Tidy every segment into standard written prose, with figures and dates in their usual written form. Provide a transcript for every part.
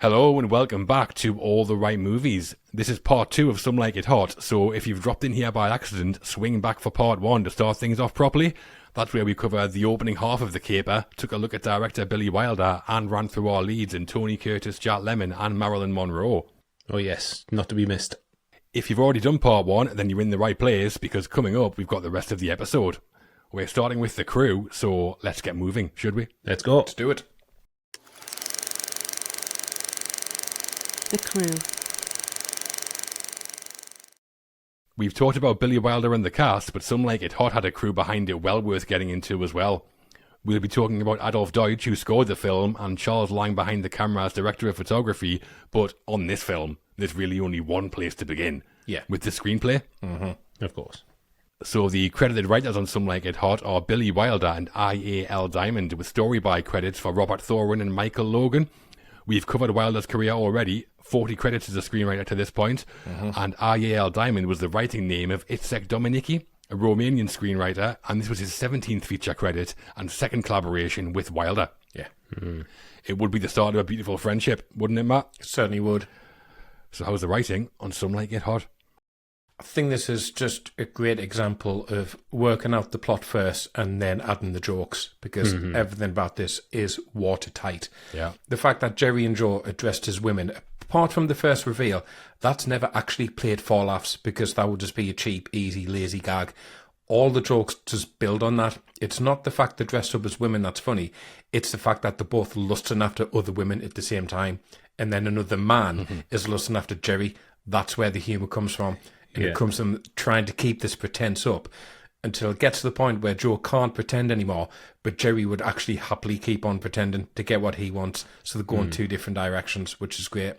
Hello and welcome back to All the Right Movies. This is part 2 of Some Like It Hot, so if you've dropped in here by accident, swing back for part 1 to start things off properly. That's where we cover the opening half of the caper, took a look at director Billy Wilder, and ran through our leads in Tony Curtis, Jack Lemmon and Marilyn Monroe. Oh yes, not to be missed. If you've already done part 1, then you're in the right place, because coming up we've got the rest of the episode. We're starting with the crew, so let's get moving, should we? Let's go. Let's do it. The crew. We've talked about Billy Wilder and the cast, but Some Like It Hot had a crew behind it well worth getting into as well. We'll be talking about Adolph Deutsch, who scored the film, and Charles Lang behind the camera as director of photography, but on this film, there's really only one place to begin. Yeah. With the screenplay. Mm-hmm. Of course. So the credited writers on Some Like It Hot are Billy Wilder and I.A.L. Diamond, with story by credits for Robert Thorin and Michael Logan. We've covered Wilder's career already, 40 credits as a screenwriter to this point, and I.A.L. Diamond was the writing name of Itzhak Dominici, a Romanian screenwriter, and this was his 17th feature credit and second collaboration with Wilder. Yeah. It would be the start of a beautiful friendship, wouldn't it, Matt? It certainly would. So how's the writing on Some Like It Hot? I think this is just a great example of working out the plot first and then adding the jokes, because everything about this is watertight. Yeah. The fact that Jerry and Joe are dressed as women, apart from the first reveal, that's never actually played for laughs, because that would just be a cheap, easy, lazy gag. All the jokes just build on that. It's not the fact they're dressed up as women that's funny. It's the fact that they're both lusting after other women at the same time. And then another man is lusting after Jerry. That's where the humour comes from. And it comes from trying to keep this pretense up until it gets to the point where Joe can't pretend anymore, but Jerry would actually happily keep on pretending to get what he wants. So they're going two different directions, which is great.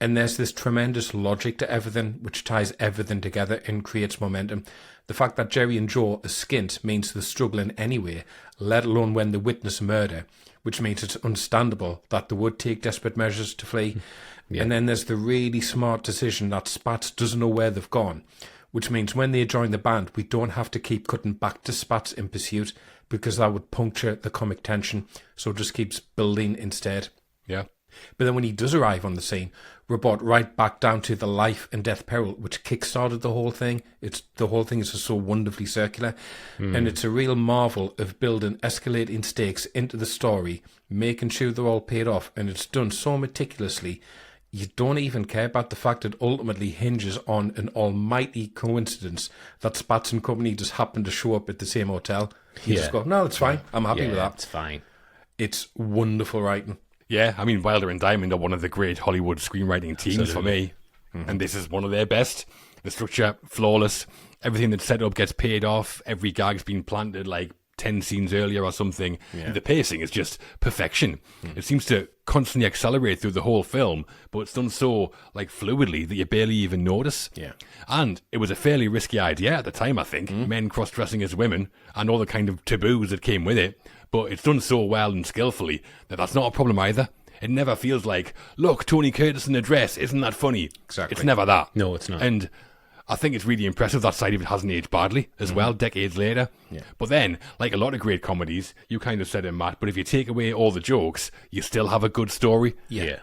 And there's this tremendous logic to everything, which ties everything together and creates momentum. The fact that Jerry and Joe are skint means they're struggling anyway, let alone when they witness murder, which means it's understandable that they would take desperate measures to flee. And then there's the really smart decision that Spats doesn't know where they've gone, which means when they join the band, we don't have to keep cutting back to Spats in pursuit, because that would puncture the comic tension. So it just keeps building instead. Yeah. But then when he does arrive on the scene, we're brought right back down to the life and death peril, which kick-started the whole thing. The whole thing is just so wonderfully circular. And it's a real marvel of building escalating stakes into the story, making sure they're all paid off. And it's done so meticulously, you don't even care about the fact it ultimately hinges on an almighty coincidence that Spats and company just happen to show up at the same hotel. You just go, no, it's fine. I'm happy with that. It's fine. It's wonderful writing. Yeah, I mean, Wilder and Diamond are one of the great Hollywood screenwriting teams for me. And this is one of their best. The structure, flawless. Everything that's set up gets paid off. Every gag's been planted like 10 scenes earlier or something. And the pacing is just perfection. It seems to constantly accelerate through the whole film, but it's done so like fluidly that you barely even notice. And it was a fairly risky idea at the time, I think. Men cross-dressing as women and all the kind of taboos that came with it. But it's done so well and skillfully that that's not a problem either. It never feels like, look, Tony Curtis in a dress, isn't that funny? Exactly. It's never that. No, it's not. And I think it's really impressive that side of it hasn't aged badly as well, decades later. But then, like a lot of great comedies, you kind of said it, Matt, but if you take away all the jokes, you still have a good story.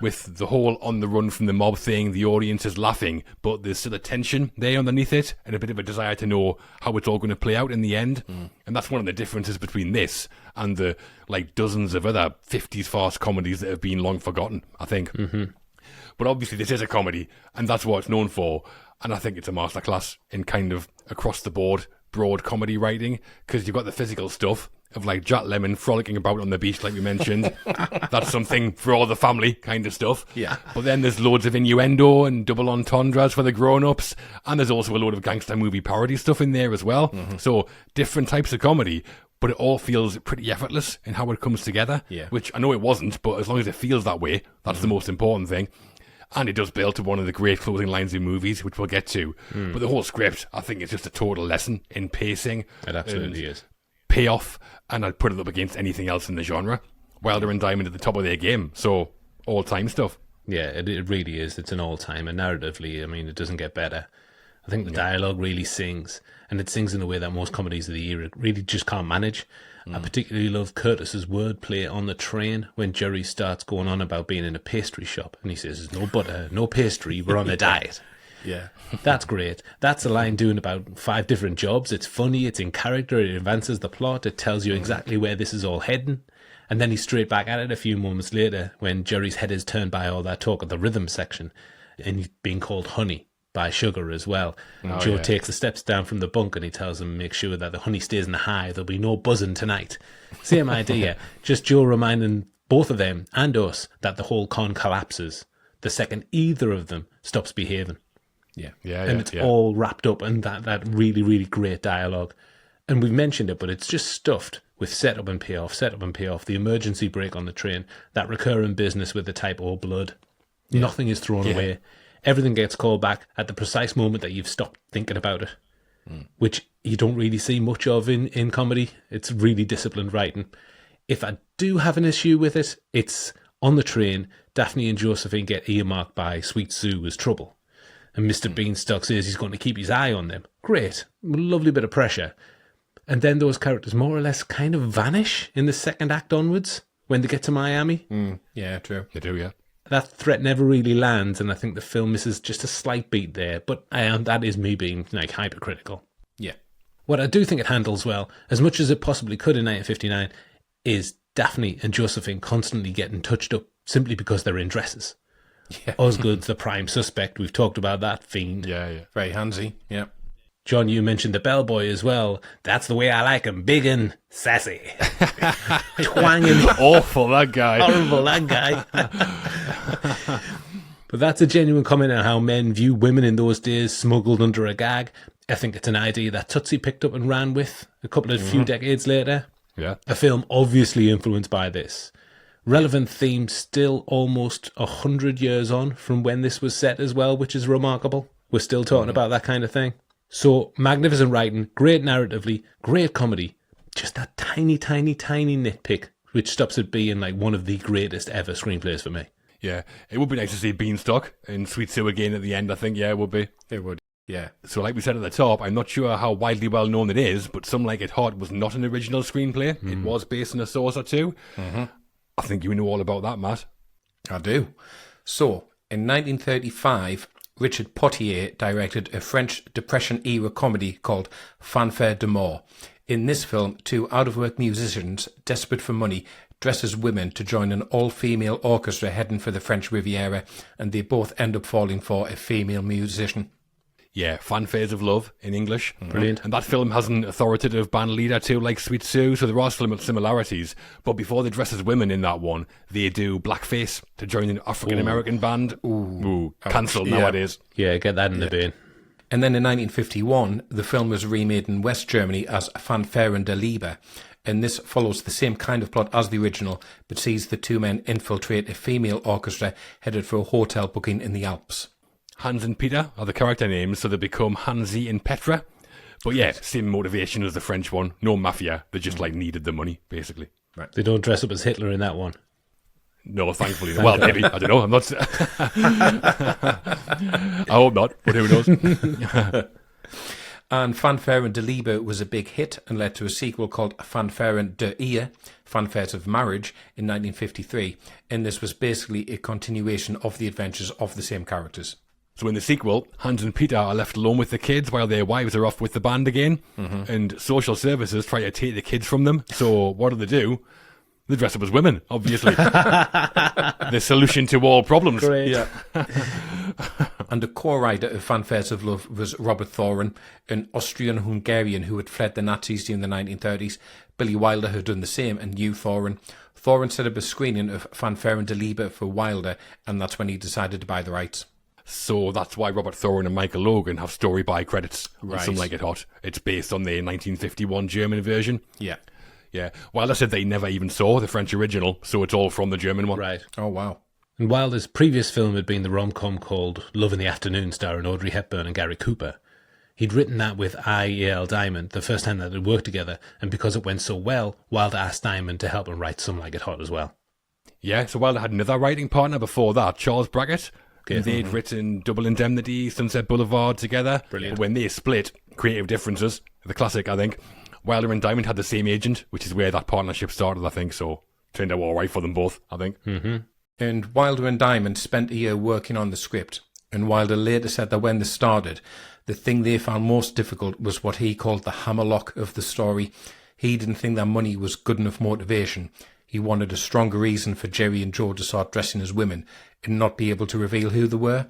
With the whole on the run from the mob thing, the audience is laughing, but there's still a tension there underneath it and a bit of a desire to know how it's all going to play out in the end. And that's one of the differences between this and the like dozens of other 50s farce comedies that have been long forgotten, I think. But obviously this is a comedy, and that's what it's known for. And I think it's a masterclass in kind of across-the-board broad comedy writing, because you've got the physical stuff of like Jack Lemmon frolicking about on the beach, like we mentioned. That's something for all the family kind of stuff. But then there's loads of innuendo and double entendres for the grown-ups, and there's also a load of gangster movie parody stuff in there as well. So different types of comedy, but it all feels pretty effortless in how it comes together, which I know it wasn't, but as long as it feels that way, that's the most important thing. And it does build to one of the great closing lines in movies, which we'll get to. But the whole script, I think, is just a total lesson in pacing. It absolutely is. Payoff, and I'd put it up against anything else in the genre. Wilder and Diamond at the top of their game, so all-time stuff. Yeah, it really is. It's an all-time, and narratively, I mean, it doesn't get better. I think the dialogue really sings, and it sings in a way that most comedies of the era really just can't manage. I particularly love Curtis's wordplay on the train when Jerry starts going on about being in a pastry shop, and he says, "There's no butter, no pastry, we're on a diet." Yeah. That's great. That's a line doing about 5 different jobs. It's funny, it's in character, it advances the plot, it tells you exactly where this is all heading. And then he's straight back at it a few moments later when Jerry's head is turned by all that talk of the rhythm section, and he's being called honey by Sugar as well. Joe takes the steps down from the bunk and he tells him, make sure that the honey stays in the hive, there'll be no buzzing tonight. Same idea, just Joe reminding both of them and us that the whole con collapses the second either of them stops behaving. And it's all wrapped up in that really, really great dialogue. And we've mentioned it, but it's just stuffed with setup and payoff, the emergency brake on the train, that recurring business with the type O blood. Nothing is thrown away. Everything gets called back at the precise moment that you've stopped thinking about it, which you don't really see much of in comedy. It's really disciplined writing. If I do have an issue with it, it's on the train, Daphne and Josephine get earmarked by Sweet Sue as trouble. And Mr. Beanstalk says he's going to keep his eye on them. Great. Lovely bit of pressure. And then those characters more or less kind of vanish in the second act onwards when they get to Miami. Yeah, true. They do, yeah. That threat never really lands, and I think the film misses just a slight beat there. But that is me being hypercritical. Yeah. What I do think it handles well, as much as it possibly could in 1959, is Daphne and Josephine constantly getting touched up simply because they're in dresses. Yeah. Osgood's the prime suspect. We've talked about that fiend. Yeah. Very handsy. Yeah. John, you mentioned the bellboy as well. That's the way I like him. Big and sassy. Twanging. Awful, that guy. Horrible, that guy. But that's a genuine comment on how men view women in those days, smuggled under a gag. I think it's an idea that Tootsie picked up and ran with a few decades later. Yeah. A film obviously influenced by this. Relevant theme still almost 100 years on from when this was set as well, which is remarkable. We're still talking about that kind of thing. So, magnificent writing, great narratively, great comedy. Just that tiny, tiny, tiny nitpick, which stops it being like one of the greatest ever screenplays for me. Yeah. It would be nice to see Beanstalk and Sweet Sue again at the end, I think. Yeah, it would be. It would. Yeah. So like we said at the top, I'm not sure how widely well known it is, but Some Like It Hot was not an original screenplay. It was based on a source or two. I think you know all about that, Matt. I do. So, in 1935, Richard Potier directed a French Depression-era comedy called Fanfare de Mort. In this film, 2 out-of-work musicians, desperate for money, dress as women to join an all-female orchestra heading for the French Riviera, and they both end up falling for a female musician. Yeah, Fanfares of Love in English. Brilliant. And that film has an authoritative band leader too, like Sweet Sue, so there are similarities. But before they dress as women in that one, they do blackface to join an African-American band. Ooh. Cancelled nowadays. Yeah, get that in the bin. And then in 1951, the film was remade in West Germany as Fanfaren der Liebe. And this follows the same kind of plot as the original, but sees the 2 men infiltrate a female orchestra headed for a hotel booking in the Alps. Hans and Peter are the character names, so they become Hansi and Petra. But yeah, same motivation as the French one. No mafia. They just needed the money, basically. Right. They don't dress up as Hitler in that one. No, thankfully. Well, maybe. I don't know. I'm not... I hope not, but who knows? And Fanfaren der Liebe was a big hit and led to a sequel called Fanfaren der Ehe, Fanfares of Marriage, in 1953. And this was basically a continuation of the adventures of the same characters. So in the sequel, Hans and Peter are left alone with the kids while their wives are off with the band again. And social services try to take the kids from them. So what do? They dress up as women, obviously. The solution to all problems. Great. Yeah. And the co-writer of Fanfares of Love was Robert Thorin, an Austrian-Hungarian who had fled the Nazis during the 1930s. Billy Wilder had done the same and knew Thorin. Thorin set up a screening of Fanfaren der Liebe for Wilder, and that's when he decided to buy the rights. So that's why Robert Thorin and Michael Logan have story by credits on Right. Some Like It Hot. It's based on the 1951 German version. Yeah. Yeah. Wilder said they never even saw the French original, so it's all from the German one. Right. Oh, wow. And Wilder's previous film had been the rom-com called Love in the Afternoon, starring Audrey Hepburn and Gary Cooper. He'd written that with I.E.L. Diamond, the first time that they'd worked together, and because it went so well, Wilder asked Diamond to help him write Some Like It Hot as well. Yeah, so Wilder had another writing partner before that, Charles Brackett. Okay. And they'd written Double Indemnity, Sunset Boulevard together. Brilliant. But when they split, creative differences, the classic, I think, Wilder and Diamond had the same agent, which is where that partnership started, I think. So turned out all right for them both, I think. And Wilder and Diamond spent a year working on the script. And Wilder later said that when they started, the thing they found most difficult was what he called the hammerlock of the story. He didn't think that money was good enough motivation. He wanted a stronger reason for Jerry and Joe to start dressing as women and not be able to reveal who they were.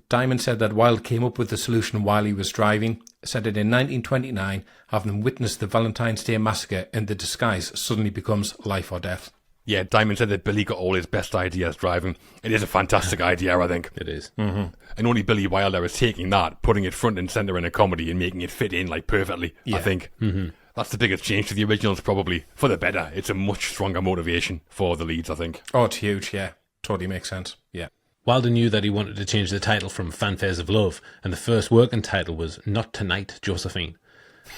Diamond said that Wilde came up with the solution while he was driving, said that in 1929, having witnessed the Valentine's Day massacre and the disguise suddenly becomes life or death. Yeah, Diamond said that Billy got all his best ideas driving. It is a fantastic idea, I think. It is. And only Billy Wilder is taking that, putting it front and centre in a comedy and making it fit in like perfectly, I think. That's the biggest change to the originals, probably. For the better. It's a much stronger motivation for the leads, I think. Oh, it's huge, yeah. Totally makes sense, yeah. Wilder knew that he wanted to change the title from Fanfares of Love, and the first working title was Not Tonight, Josephine.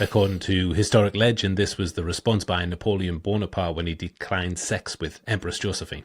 According to historic legend, this was the response by Napoleon Bonaparte when he declined sex with Empress Josephine.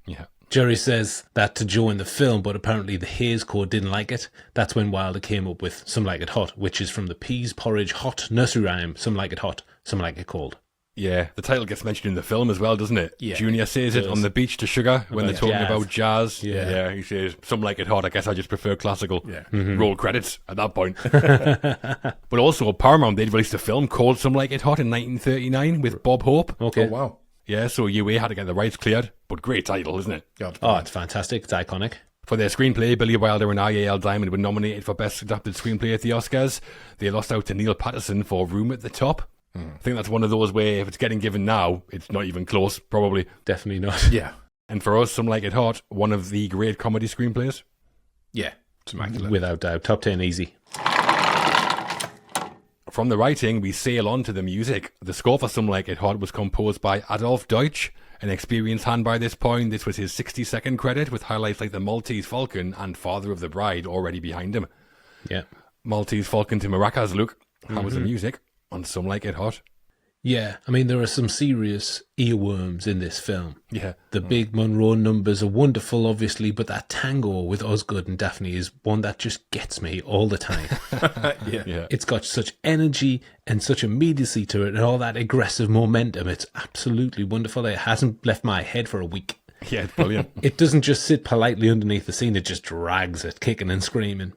Yeah. Jerry says that to Joe in the film, but apparently the Hayes Code didn't like it. That's when Wilder came up with Some Like It Hot, which is from the Peas Porridge Hot nursery rhyme, Some Like It Hot, Some Like It Cold. Yeah, the title gets mentioned in the film as well, doesn't it? Yeah. Junior says it on the beach to Sugar when they're talking jazz. about jazz. Yeah. He says, some like it hot, I guess I just prefer classical. Yeah. Roll credits at that point. But also, Paramount, they'd released a film called Some Like It Hot in 1939 with Bob Hope. Okay. Oh, wow. Yeah, so UA had to get the rights cleared, but great title, isn't it? God, Oh, it's fantastic. It's iconic. For their screenplay, Billy Wilder and IAL Diamond were nominated for Best Adapted Screenplay at the Oscars. They lost out to Neil Patterson for Room at the Top. I think that's one of those where if it's getting given now, it's not even close, probably. Definitely not. Yeah. And for us, Some Like It Hot, one of the great comedy screenplays. Yeah. It's immaculate. Without doubt. Top 10 easy. From the writing, we sail on to the music. The score for Some Like It Hot was composed by Adolph Deutsch, an experienced hand by this point. This was his 60-second credit, with highlights like the Maltese Falcon and Father of the Bride already behind him. Yeah. Maltese Falcon to maracas, Luke. How was the music on Some Like It Hot? Yeah, I mean, there are some serious earworms in this film. Yeah. The big Monroe numbers are wonderful, obviously, but that tango with Osgood and Daphne is one that just gets me all the time. Yeah. It's got such energy and such immediacy to it and all that aggressive momentum. It's absolutely wonderful. It hasn't left my head for a week. Yeah, it's brilliant. It doesn't just sit politely underneath the scene, it just drags it, kicking and screaming.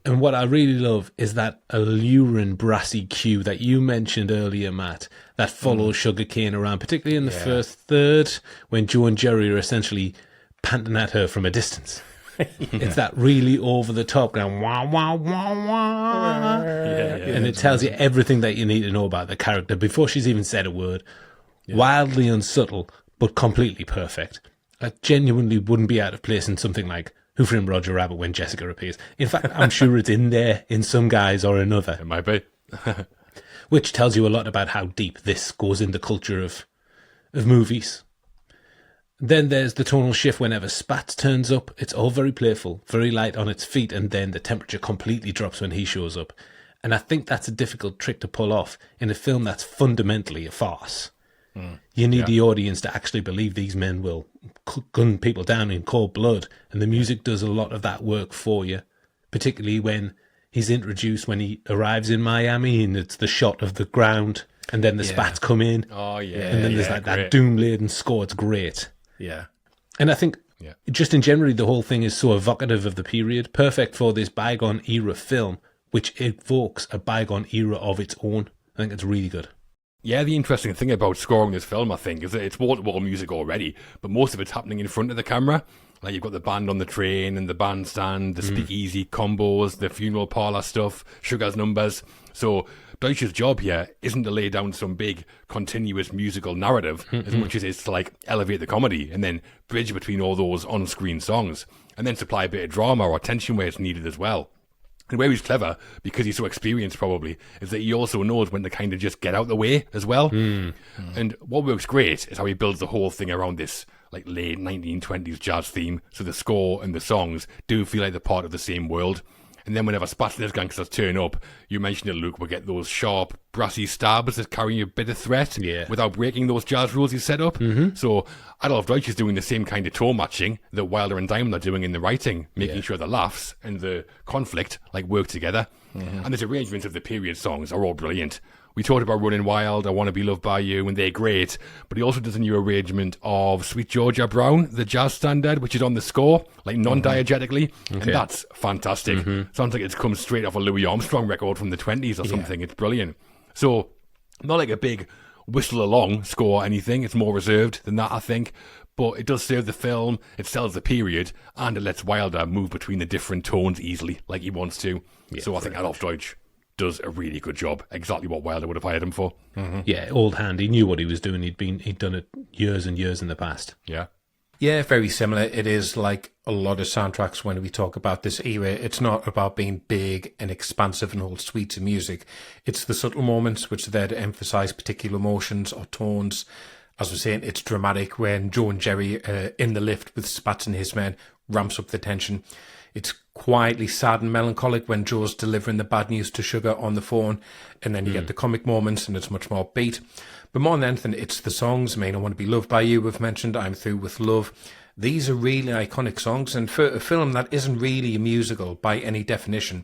And what I really love is that alluring brassy cue that you mentioned earlier, Matt, that follows Sugarcane around, particularly in the first third, when Joe and Jerry are essentially panting at her from a distance. It's that really over-the-top going, wah, wah, wah, wah. And it tells you everything that you need to know about the character before she's even said a word. Wildly unsubtle, but completely perfect. I genuinely wouldn't be out of place in something like Who Framed Roger Rabbit when Jessica appears. In fact, I'm sure it's in there in some guise or another. It might be. Which tells you a lot about how deep this goes in the culture of movies. Then there's the tonal shift whenever Spats turns up. It's all very playful, very light on its feet, and then the temperature completely drops when he shows up. And I think that's a difficult trick to pull off in a film that's fundamentally a farce. You need the audience to actually believe these men will gun people down in cold blood, and the music does a lot of that work for you, particularly when he's introduced when he arrives in Miami and it's the shot of the ground and then the Spats come in. Oh, yeah. And then there's like that doom-laden score. It's great. Yeah. And I think just in general, the whole thing is so evocative of the period, perfect for this bygone era film, which evokes a bygone era of its own. I think it's really good. Yeah, the interesting thing about scoring this film, I think, is that it's wall-to-wall music already, but most of it's happening in front of the camera. Like, you've got the band on the train and the bandstand, the speakeasy combos, the funeral parlour stuff, Sugar's numbers. So Deutsch's job here isn't to lay down some big, continuous musical narrative as much as it's to, like, elevate the comedy and then bridge between all those on-screen songs and then supply a bit of drama or tension where it's needed as well. And where he's clever, because he's so experienced probably, is that he also knows when to kind of just get out the way as well. And what works great is how he builds the whole thing around this like late 1920s jazz theme. So the score and the songs do feel like they're part of the same world. And then whenever Spats and his gangsters turn up, you mentioned it, Luke, we get those sharp, brassy stabs that carry a bit of threat without breaking those jazz rules you set up. So Adolph Deutsch is doing the same kind of tone matching that Wilder and Diamond are doing in the writing, making sure the laughs and the conflict work together. And his arrangements of the period songs are all brilliant. We talked about Running Wild, I Want to Be Loved by You, and they're great. But he also does a new arrangement of Sweet Georgia Brown, the jazz standard, which is on the score, non-diegetically. And that's fantastic. Sounds like it's come straight off a Louis Armstrong record from the 20s or something. It's brilliant. So, not like a big whistle-along score or anything. It's more reserved than that, I think. But it does serve the film, it sells the period, and it lets Wilder move between the different tones easily, like he wants to. So I think Adolph Deutsch does a really good job. Exactly what Wilder would have hired him for. Yeah, old hand. He knew what he was doing. He'd done it years and years in the past. Yeah, very similar. It is like a lot of soundtracks when we talk about this era. It's not about being big and expansive and whole suites of music. It's the subtle moments which are there to emphasize particular emotions or tones. As we're saying, it's dramatic when Joe and Jerry in the lift with Spats and his men ramps up the tension. It's quietly sad and melancholic when Joe's delivering the bad news to Sugar on the phone, and then you get the comic moments and it's much more upbeat. But more than anything, it's the songs. I mean, I Want to Be Loved by You, we've mentioned, I'm Through with Love. These are really iconic songs, and for a film that isn't really a musical by any definition,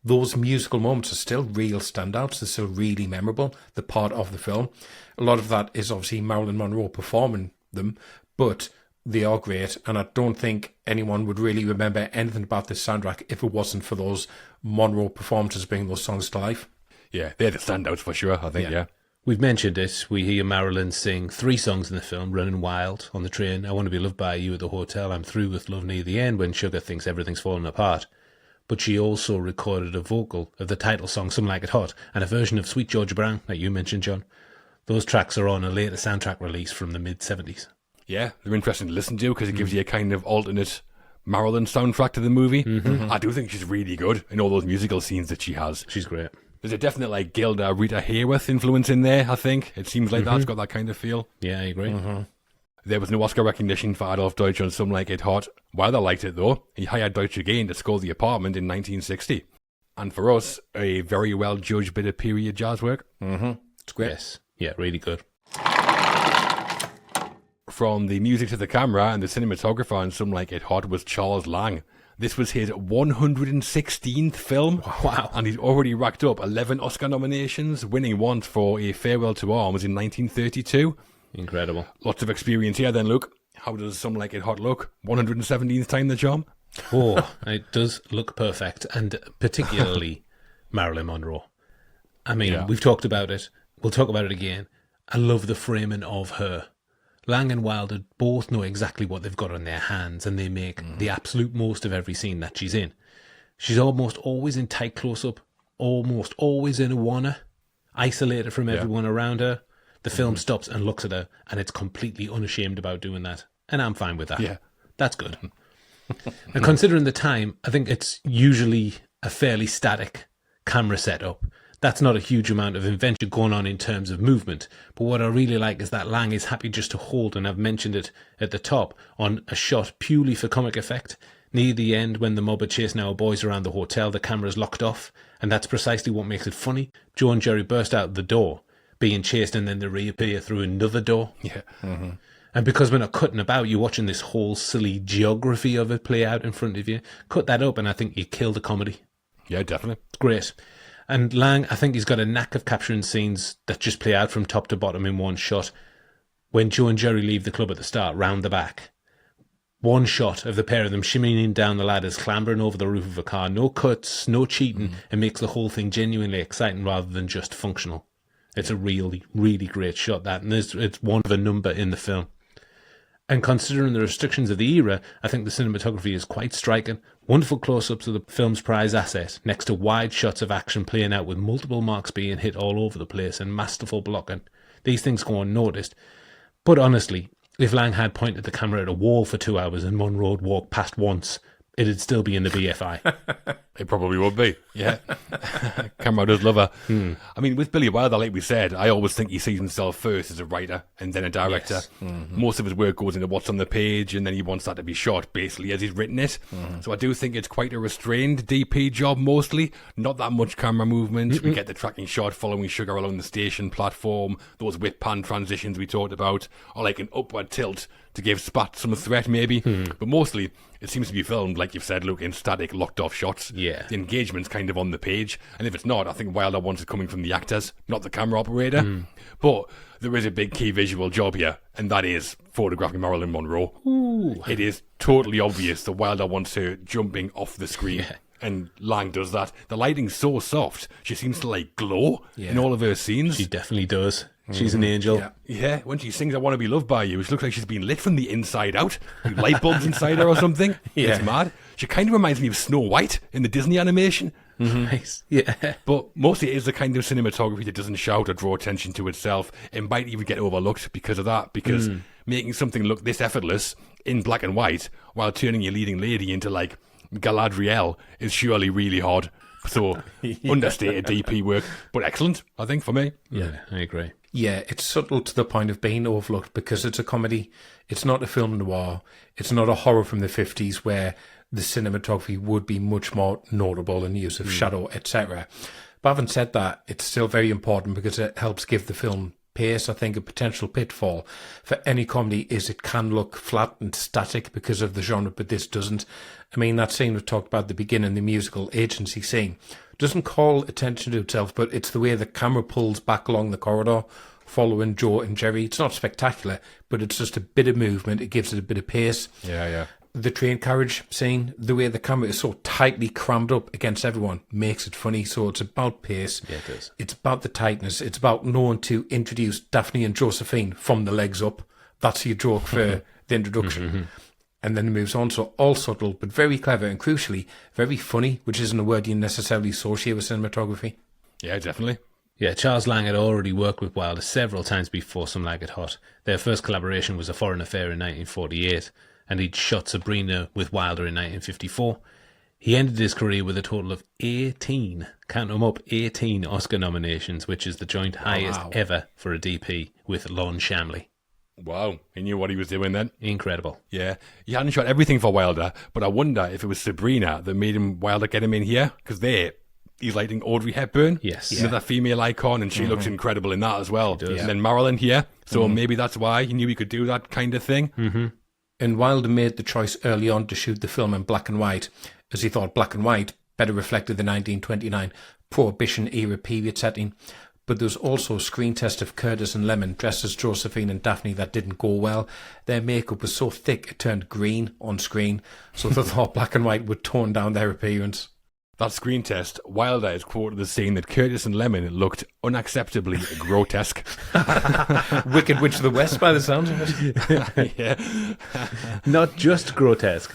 those musical moments are still real standouts. They're still really memorable. They're part of the film. A lot of that is obviously Marilyn Monroe performing them, but they are great, and I don't think anyone would really remember anything about this soundtrack if it wasn't for those Monroe performances bringing those songs to life. Yeah, they're the standouts for sure, I think, We've mentioned it. We hear Marilyn sing 3 songs in the film: Running Wild on the train, I Want to Be Loved by You at the hotel, I'm Through with Love near the end when Sugar thinks everything's falling apart. But she also recorded a vocal of the title song, Some Like It Hot, and a version of Sweet Georgia Brown, like you mentioned, John. Those tracks are on a later soundtrack release from the mid-70s. Yeah, they're interesting to listen to because it gives you a kind of alternate Marilyn soundtrack to the movie. I do think she's really good in all those musical scenes that she has. She's great. There's a definite Gilda Rita Hayworth influence in there, I think. It seems like that's got that kind of feel. Yeah, I agree. There was no Oscar recognition for Adolph Deutsch on Some Like It Hot. Wilder liked it though. He hired Deutsch again to score The Apartment in 1960. And for us, a very well judged bit of period jazz work. It's great. Yes. Yeah, really good. From the music to the camera and the cinematographer on Some Like It Hot was Charles Lang. This was his 116th film. Wow. And he's already racked up 11 Oscar nominations, winning one for A Farewell to Arms in 1932. Incredible. Lots of experience here then, Luke. How does Some Like It Hot look? 117th time the charm? Oh, it does look perfect. And particularly Marilyn Monroe. I mean, we've talked about it. We'll talk about it again. I love the framing of her. Lang and Wilder both know exactly what they've got on their hands, and they make the absolute most of every scene that she's in. She's almost always in tight close-up, almost always in a wanna, isolated from everyone around her. The film stops and looks at her, and it's completely unashamed about doing that. And I'm fine with that. Yeah. That's good. And considering the time, I think it's usually a fairly static camera setup. That's not a huge amount of invention going on in terms of movement. But what I really like is that Lang is happy just to hold, and I've mentioned it at the top, on a shot purely for comic effect. Near the end, when the mob are chasing our boys around the hotel, the camera's locked off, and that's precisely what makes it funny. Joe and Jerry burst out the door, being chased, and then they reappear through another door. Yeah. And because we're not cutting about, you're watching this whole silly geography of it play out in front of you. Cut that up, and I think you kill the comedy. Yeah, definitely. It's great. And Lang, I think he's got a knack of capturing scenes that just play out from top to bottom in one shot. When Joe and Jerry leave the club at the start, round the back, one shot of the pair of them shimmying down the ladders, clambering over the roof of a car. No cuts, no cheating. It makes the whole thing genuinely exciting rather than just functional. It's a really, really great shot, that. And it's one of a number in the film. And considering the restrictions of the era, I think the cinematography is quite striking. Wonderful close-ups of the film's prize asset, next to wide shots of action playing out with multiple marks being hit all over the place and masterful blocking. These things go unnoticed. But honestly, if Lang had pointed the camera at a wall for 2 hours and Monroe had walked past once, it'd still be in the BFI. It probably would be, yeah. Camera does love her. I mean, with Billy Wilder, like we said, I always think he sees himself first as a writer and then a director. Yes. Most of his work goes into what's on the page, and then he wants that to be shot basically as he's written it. So I do think it's quite a restrained DP job mostly. Not that much camera movement. We get the tracking shot following Sugar along the station platform, those whip pan transitions we talked about, or like an upward tilt to give Spats some threat maybe. But mostly it seems to be filmed, like you've said, Luke, in static, locked off shots. Yeah. The engagement's kind of on the page. And if it's not, I think Wilder wants it coming from the actors, not the camera operator. But there is a big key visual job here, and that is photographing Marilyn Monroe. Ooh. It is totally obvious that Wilder wants her jumping off the screen. Yeah. And Lang does that. The lighting's so soft. She seems to like glow in all of her scenes. She definitely does. She's an angel. Yeah, when she sings I Want to Be Loved By You, it looks like she's been lit from the inside out. Like light bulbs inside her or something. It's mad. She kind of reminds me of Snow White in the Disney animation. Nice. Yeah. But mostly it is the kind of cinematography that doesn't shout or draw attention to itself. It might even get overlooked because of that. Because making something look this effortless in black and white while turning your leading lady into like Galadriel is surely really hard. So understated DP work, but excellent, I think, for me. Yeah, I agree. Yeah, it's subtle to the point of being overlooked because it's a comedy. It's not a film noir. It's not a horror from the 50s where the cinematography would be much more notable in use of shadow, etc. But having said that, it's still very important because it helps give the film pace. I think a potential pitfall for any comedy is it can look flat and static because of the genre, but this doesn't. I mean, that scene we talked about at the beginning, the musical agency scene, doesn't call attention to itself, but it's the way the camera pulls back along the corridor following Joe and Jerry. It's not spectacular, but it's just a bit of movement. It gives it a bit of pace. Yeah. The train carriage scene, the way the camera is so tightly crammed up against everyone makes it funny. So it's about pace. Yeah, it is. It's about the tightness. It's about knowing to introduce Daphne and Josephine from the legs up. That's your joke for the introduction. And then it moves on. So all subtle, but very clever and crucially, very funny, which isn't a word you necessarily associate with cinematography. Yeah, definitely. Yeah, Charles Lang had already worked with Wilder several times before Some Like It Hot. Their first collaboration was A Foreign Affair in 1948, and he'd shot Sabrina with Wilder in 1954. He ended his career with a total of 18, count them up, 18 Oscar nominations, which is the joint highest ever for a DP with Lon Shamley. Wow, he knew what he was doing then. Incredible. Yeah, he hadn't shot everything for Wilder, but I wonder if it was Sabrina that made Wilder get him in here, because he's lighting Audrey Hepburn. Yes. Another female icon, and she looks incredible in that as well. She does. And then Marilyn here, so maybe that's why he knew he could do that kind of thing. And Wilder made the choice early on to shoot the film in black and white, as he thought black and white better reflected the 1929 Prohibition-era period setting. But there was also a screen test of Curtis and Lemon dressed as Josephine and Daphne that didn't go well. Their makeup was so thick it turned green on screen, so they thought black and white would tone down their appearance. That screen test, Wilder is quoted as saying that Curtis and Lemon looked unacceptably grotesque. Wicked Witch of the West by the sounds of it. Yeah. Not just grotesque.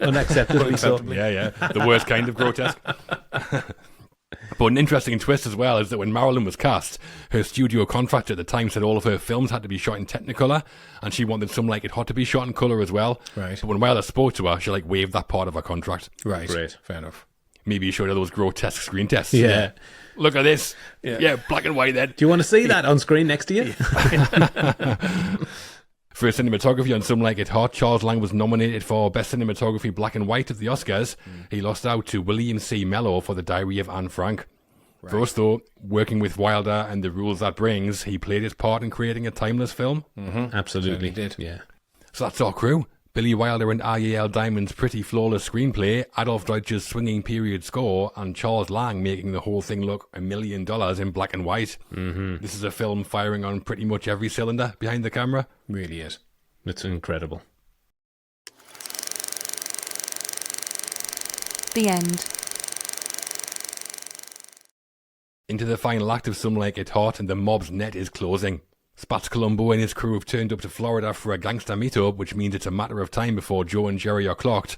Unacceptably so. Yeah. The worst kind of grotesque. But an interesting twist as well is that when Marilyn was cast, her studio contractor at the time said all of her films had to be shot in Technicolor, and she wanted Some Like It Hot to be shot in colour as well. Right. But when Wilder spoke to her, she waived that part of her contract. Right. Great. Fair enough. Maybe you showed her those grotesque screen tests. Yeah. Look at this. Yeah, black and white then. Do you want to see that on screen next to you? For his cinematography on Some Like It Hot, Charles Lang was nominated for Best Cinematography Black and White at the Oscars. He lost out to William C. Mello for The Diary of Anne Frank. Right. For us, though, working with Wilder and the rules that brings, he played his part in creating a timeless film. Absolutely. Did. Yeah. So that's our crew. Billy Wilder and R.E.L. Diamond's pretty flawless screenplay, Adolph Deutsch's swinging period score, and Charles Lang making the whole thing look $1 million in black and white. This is a film firing on pretty much every cylinder behind the camera. Really is. It's incredible. The end. Into the final act of Some Like It Hot, and the mob's net is closing. Spats Colombo and his crew have turned up to Florida for a gangster meetup, which means it's a matter of time before Joe and Jerry are clocked.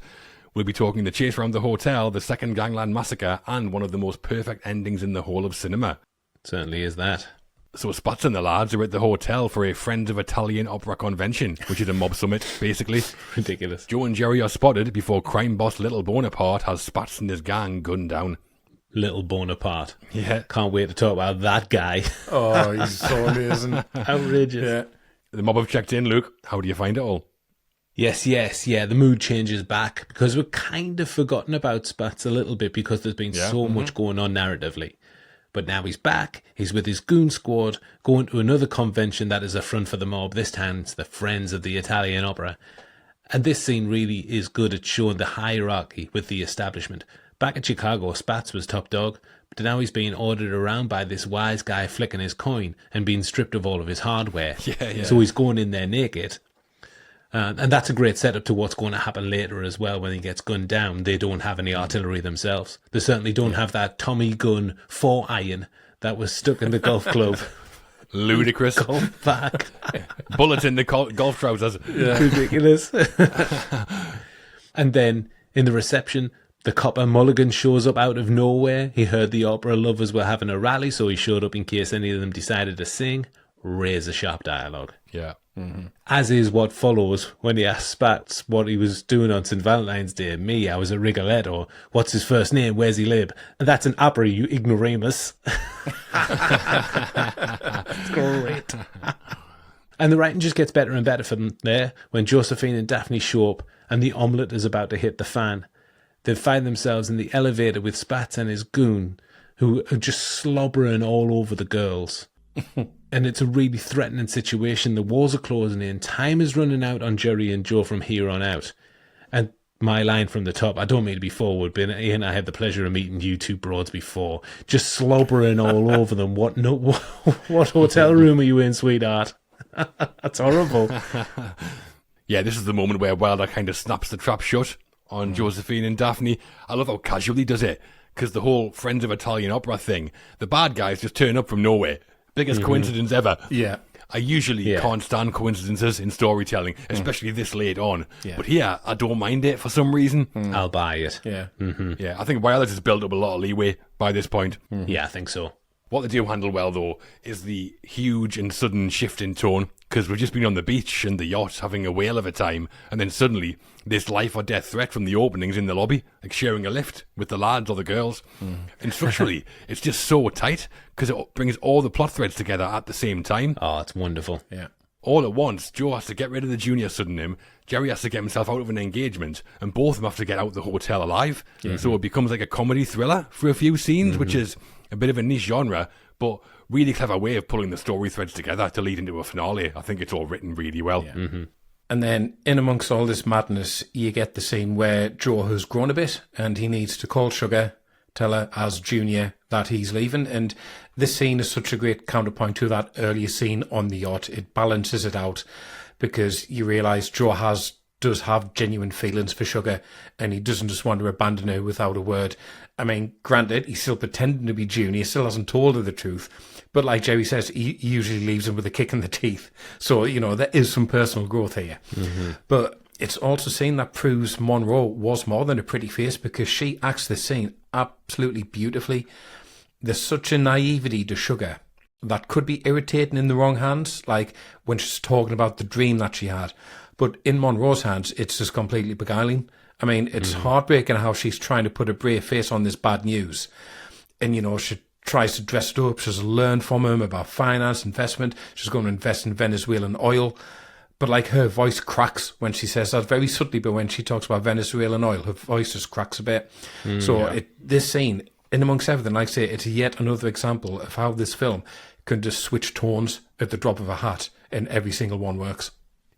We'll be talking the chase around the hotel, the second gangland massacre, and one of the most perfect endings in the whole of cinema. It certainly is that. So Spats and the lads are at the hotel for a Friends of Italian Opera convention, which is a mob summit, basically. Ridiculous. Joe and Jerry are spotted before crime boss Little Bonaparte has Spats and his gang gunned down. Little Bonaparte. Yeah. Can't wait to talk about that guy. Oh, he's so amazing. Outrageous. Yeah. The mob have checked in, Luke. How do you find it all? Yes, the mood changes back because we're kind of forgotten about Spats a little bit because there's been so much going on narratively. But now he's back, he's with his goon squad, going to another convention that is a front for the mob. This time it's the Friends of the Italian Opera. And this scene really is good at showing the hierarchy with the establishment. Back in Chicago, Spats was top dog, but now he's being ordered around by this wise guy flicking his coin and being stripped of all of his hardware. Yeah. So he's going in there naked. And that's a great setup to what's going to happen later as well when he gets gunned down. They don't have any artillery themselves. They certainly don't have that Tommy gun 4-iron that was stuck in the golf club. Ludicrous. Golf bag. Bullets in the golf trousers. Yeah. Ridiculous. And then in the reception, the copper Mulligan shows up out of nowhere. He heard the opera lovers were having a rally, so he showed up in case any of them decided to sing. Razor sharp dialogue. Yeah. As is what follows when he asked Spats what he was doing on St. Valentine's Day. Me, I was at Rigoletto. What's his first name? Where's he live? And that's an opera, you ignoramus. It's great. And the writing just gets better and better for them there when Josephine and Daphne show up and the omelette is about to hit the fan. They find themselves in the elevator with Spats and his goon, who are just slobbering all over the girls. And it's a really threatening situation. The walls are closing in. Time is running out on Jerry and Joe from here on out. And my line from the top, I don't mean to be forward, but Ian, I had the pleasure of meeting you two broads before. Just slobbering all over them. What hotel room are you in, sweetheart? That's horrible. Yeah, this is the moment where Wilder kind of snaps the trap shut on Josephine and Daphne. I love how casually he does it, because the whole Friends of Italian Opera thing, the bad guys just turn up from nowhere. Biggest coincidence ever. Yeah. I usually can't stand coincidences in storytelling, especially this late on. Yeah. But here, I don't mind it for some reason. I'll buy it. Yeah. Yeah, I think Wilder has built up a lot of leeway by this point. Yeah, I think so. What they do handle well, though, is the huge and sudden shift in tone, because we've just been on the beach and the yacht having a whale of a time, and then suddenly this life or death threat from the openings in the lobby, like sharing a lift with the lads or the girls. And structurally, it's just so tight, because it brings all the plot threads together at the same time. Oh, it's wonderful. Yeah. All at once, Joe has to get rid of the junior pseudonym, Jerry has to get himself out of an engagement, and both of them have to get out the hotel alive. So it becomes like a comedy thriller for a few scenes, which is a bit of a niche genre, but really clever way of pulling the story threads together to lead into a finale. I think it's all written really well. Yeah. And then in amongst all this madness, you get the scene where Joe has grown a bit and he needs to call Sugar, tell her as Junior that he's leaving. And this scene is such a great counterpoint to that earlier scene on the yacht. It balances it out because you realise Joe does have genuine feelings for Sugar and he doesn't just want to abandon her without a word. I mean, granted, he's still pretending to be Junior, still hasn't told her the truth. But like Jerry says, he usually leaves him with a kick in the teeth. So, there is some personal growth here. But it's also a scene that proves Monroe was more than a pretty face because she acts this scene absolutely beautifully. There's such a naivety to Sugar that could be irritating in the wrong hands, like when she's talking about the dream that she had. But in Monroe's hands, it's just completely beguiling. I mean, it's heartbreaking how she's trying to put a brave face on this bad news. And, she tries to dress it up. She's learned from him about finance, investment. She's going to invest in Venezuelan oil. But, her voice cracks when she says that very subtly. But when she talks about Venezuelan oil, her voice just cracks a bit. This scene, in amongst everything, like I say, it's yet another example of how this film can just switch tones at the drop of a hat and every single one works.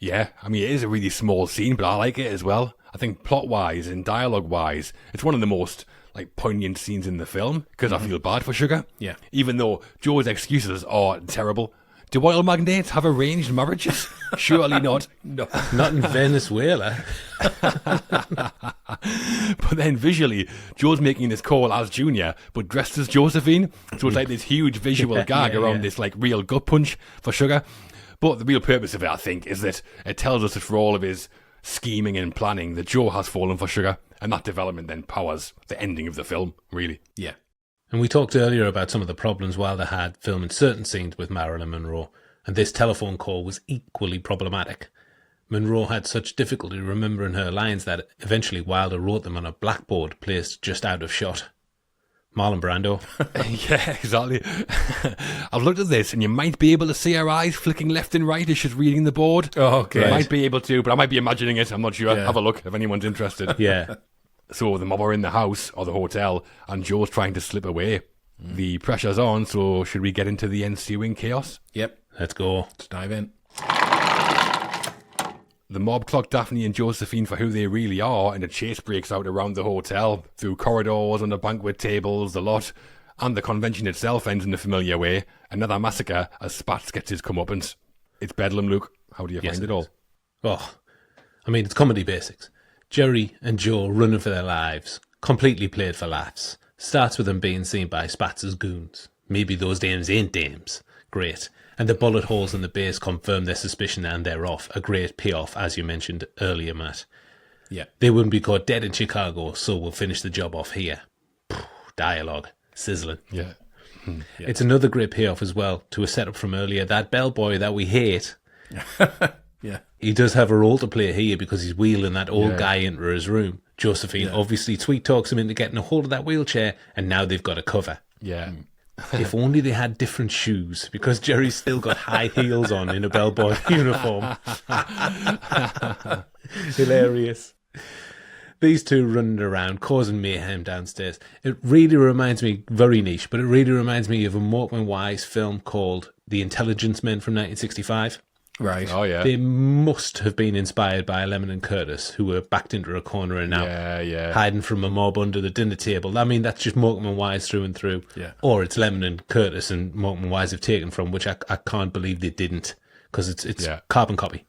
Yeah, I mean, it is a really small scene, but I like it as well. I think plot-wise and dialogue-wise, it's one of the most poignant scenes in the film because I feel bad for Sugar. Yeah. Even though Joe's excuses are terrible. Do oil magnates have arranged marriages? Surely not. No. Not in Venezuela. But then visually, Joe's making this call as Junior, but dressed as Josephine. So it's like this huge visual gag around this real gut punch for Sugar. But the real purpose of it, I think, is that it tells us that for all of his scheming and planning, that Joe has fallen for Sugar, and that development then powers the ending of the film, really. Yeah. And we talked earlier about some of the problems Wilder had filming certain scenes with Marilyn Monroe, and this telephone call was equally problematic. Monroe had such difficulty remembering her lines that eventually Wilder wrote them on a blackboard placed just out of shot. Marlon Brando. Yeah, exactly. I've looked at this, and you might be able to see her eyes flicking left and right as she's reading the board. Oh, okay. You might be able to, but I might be imagining it. I'm not sure. Yeah. Have a look if anyone's interested. Yeah. So the mob are in the house or the hotel, and Joe's trying to slip away. The pressure's on, so should we get into the ensuing chaos? Yep. Let's go. Let's dive in. The mob clock Daphne and Josephine for who they really are, and a chase breaks out around the hotel, through corridors, under banquet tables, the lot, and the convention itself ends in a familiar way. Another massacre as Spats gets his comeuppance. It's bedlam, Luke. How do you find it all? Oh, I mean, it's comedy basics. Jerry and Joe running for their lives, completely played for laughs. Starts with them being seen by Spats as goons. Maybe those dames ain't dames. Great. And the bullet holes in the base confirm their suspicion and they're off. A great payoff, as you mentioned earlier, Matt. Yeah. They wouldn't be caught dead in Chicago, so we'll finish the job off here. Dialogue. Sizzling. Yeah. It's another great payoff as well to a setup from earlier. That bellboy that we hate. Yeah. He does have a role to play here because he's wheeling that old guy into his room. Josephine obviously sweet talks him into getting a hold of that wheelchair, and now they've got a cover. Yeah. If only they had different shoes, because Jerry's still got high heels on in a bellboy uniform. Hilarious. These two running around, causing mayhem downstairs. It really reminds me, very niche, but it really reminds me of a Morecambe Wise film called The Intelligence Men from 1965. Right. Oh, yeah. They must have been inspired by Lemon and Curtis, who were backed into a corner and now hiding from a mob under the dinner table. I mean, that's just Morecambe and Wise through and through. Yeah. Or it's Lemon and Curtis and Morecambe and Wise have taken from, which I can't believe they didn't, because it's carbon copy.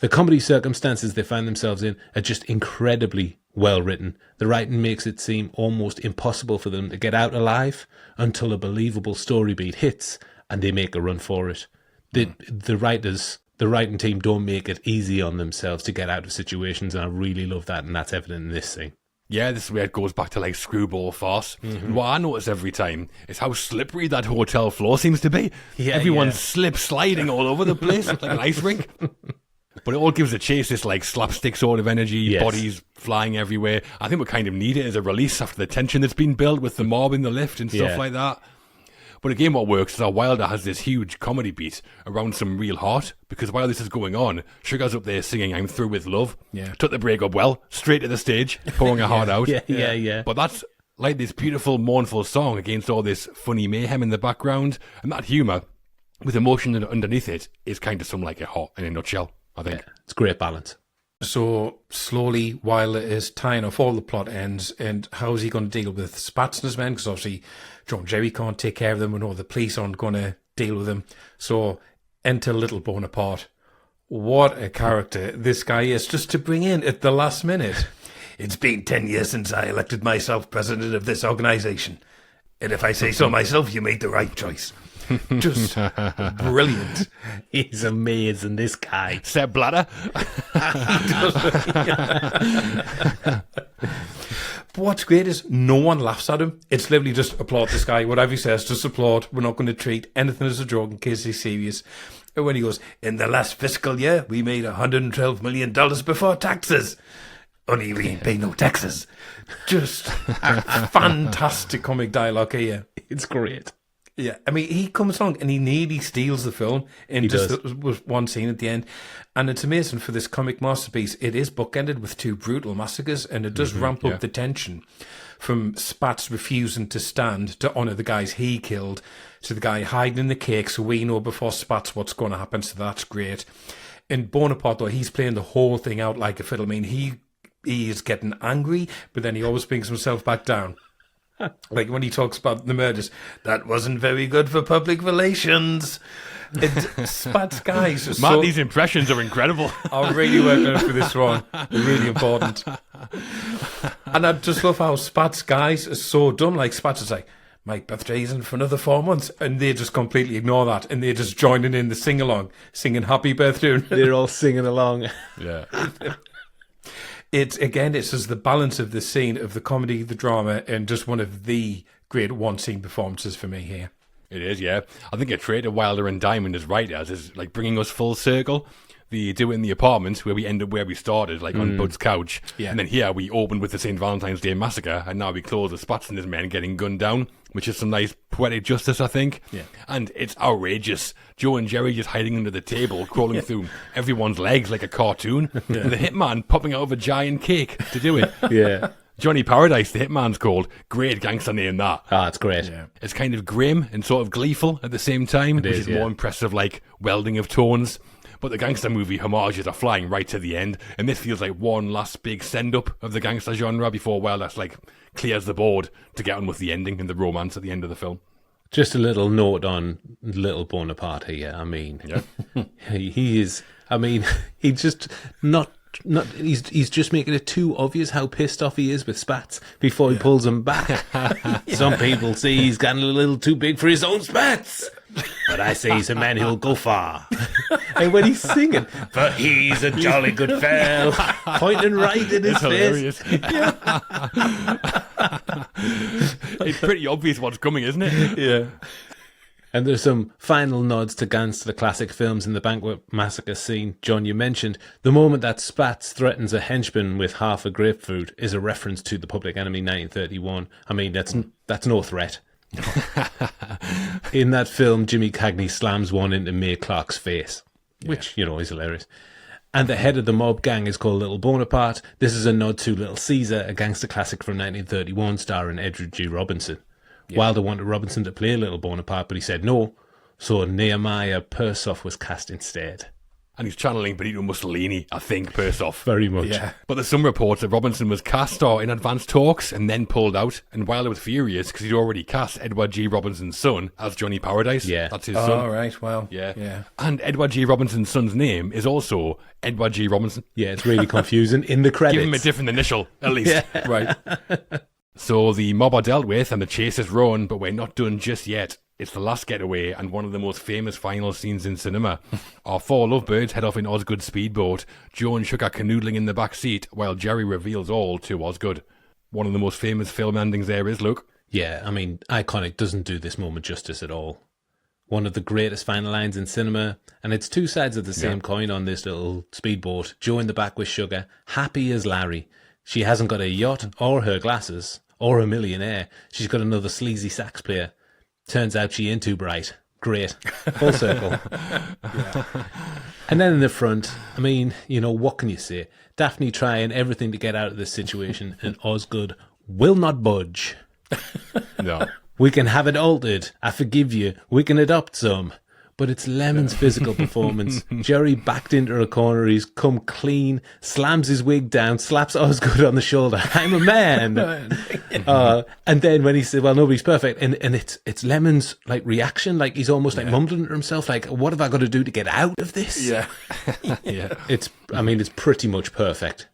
The comedy circumstances they find themselves in are just incredibly well written. The writing makes it seem almost impossible for them to get out alive until a believable story beat hits and they make a run for it. The writing team don't make it easy on themselves to get out of situations, and I really love that, and that's evident in this thing. Yeah, this is where it goes back to like screwball farce. And what I notice every time is how slippery that hotel floor seems to be. Yeah, Everyone's sliding all over the place like an ice rink. But it all gives the chase this like slapstick sort of energy, bodies flying everywhere. I think we kind of need it as a release after the tension that's been built with the mob in the lift and stuff like that. But again, what works is that Wilder has this huge comedy beat around some real heart, because while this is going on, Sugar's up there singing "I'm Through With Love." Yeah. Took the break up well, straight to the stage, pouring her heart out. Yeah. But that's like this beautiful, mournful song against all this funny mayhem in the background, and that humour with emotion underneath it is kind of some like a hot in a nutshell, I think. Yeah, it's great balance. So slowly, Wilder is tying off all the plot ends, and how is he going to deal with Spats and his men? Because obviously, Joe and Jerry can't take care of them, and all the police aren't going to deal with them. So enter Little Bonaparte. What a character this guy is, just to bring in at the last minute. It's been 10 years since I elected myself president of this organisation. And if I say so myself, you made the right choice. Just brilliant. He's amazing, this guy. Sepp Blatter. But what's great is no one laughs at him. It's literally just applaud this guy. Whatever he says, just applaud. We're not going to treat anything as a joke in case he's serious. And when he goes, in the last fiscal year, we made $112 million before taxes. Only we ain't pay no taxes. Just fantastic comic dialogue here. It's great. Yeah, I mean, he comes along and he nearly steals the film in with one scene at the end. And it's amazing for this comic masterpiece. It is bookended with two brutal massacres, and it does ramp up the tension from Spats refusing to stand to honour the guys he killed to the guy hiding in the cake, so we know before Spats what's going to happen, so that's great. In Bonaparte, though, he's playing the whole thing out like a fiddle. I mean, he is getting angry, but then he always brings himself back down. Like when he talks about the murders, that wasn't very good for public relations. Spats guys. Man, these impressions are incredible. I really worked on it for this one. They're really important. And I just love how Spats guys are so dumb. Like Spats is like, my birthday isn't for another 4 months. And they just completely ignore that. And they're just joining in the sing-along, singing happy birthday. They're all singing along. Yeah. It's just the balance of the scene of the comedy, the drama, and just one of the great one-scene performances for me here. It is, yeah. I think a trait of Wilder and Diamond as writers is like bringing us full circle. They do it in the apartment where we end up where we started, like on Bud's couch. Yeah. And then here we open with the St. Valentine's Day massacre, and now we close with Spats and his men getting gunned down, which is some nice poetic justice, I think. Yeah. And it's outrageous. Joe and Jerry just hiding under the table, crawling through everyone's legs like a cartoon. And the hitman popping out of a giant cake to do it. Yeah. Johnny Paradise, the hitman's called. Great gangster name, that. Ah, it's great. Yeah. It's kind of grim and sort of gleeful at the same time, which is more impressive, like welding of tones. But the gangster movie homages are flying right to the end, and this feels like one last big send-up of the gangster genre before Wilder like clears the board to get on with the ending and the romance at the end of the film. Just a little note on Little Bonaparte here. I mean, he is. I mean, he's just not. He's just making it too obvious how pissed off he is with Spats before he pulls him back. Some people say he's gotten a little too big for his own Spats, but I say he's a man who'll go far. And when he's singing, but he's a jolly good fell, pointing right in his face. Hilarious. It's pretty obvious what's coming, isn't it? Yeah. And there's some final nods to gangster classic films in the banquet massacre scene. John, you mentioned the moment that Spats threatens a henchman with half a grapefruit is a reference to The Public Enemy 1931. I mean, that's no threat. In that film, Jimmy Cagney slams one into May Clark's face, which, is hilarious. And the head of the mob gang is called Little Bonaparte. This is a nod to Little Caesar, a gangster classic from 1931 starring Edward G. Robinson. Wilder wanted Robinson to play Little Bonaparte, but he said no, so Nehemiah Persoff was cast instead. And he's channeling Benito Mussolini, I think, Persoff. Very much. Yeah. But there's some reports that Robinson was cast or in advanced talks and then pulled out, and Wilder was furious because he'd already cast Edward G. Robinson's son as Johnny Paradise. Yeah. That's his son. Oh, right, well. Yeah. And Edward G. Robinson's son's name is also Edward G. Robinson. Yeah, it's really confusing in the credits. Give him a different initial, at least. Right. So the mob are dealt with and the chase is run, but we're not done just yet. It's the last getaway and one of the most famous final scenes in cinema. Our four lovebirds head off in Osgood's speedboat. Joe and Chuck are canoodling in the back seat while Jerry reveals all to Osgood. One of the most famous film endings there is, look. Yeah, I mean, iconic doesn't do this moment justice at all. One of the greatest final lines in cinema, and it's two sides of the same coin on this little speedboat. Joe in the back with Sugar, happy as Larry. She hasn't got a yacht or her glasses or a millionaire. She's got another sleazy sax player. Turns out she ain't too bright. Great. Full circle. And then in the front, I mean, what can you say? Daphne trying everything to get out of this situation, and Osgood will not budge. No. We can have it altered. I forgive you. We can adopt some. But it's Lemon's physical performance. Jerry backed into a corner. He's come clean, slams his wig down, slaps Osgood on the shoulder. I'm a man. And then when he said, well, nobody's perfect. And it's Lemon's like reaction. Like he's almost like mumbling to himself. Like, what have I got to do to get out of this? Yeah. Yeah. It's pretty much perfect.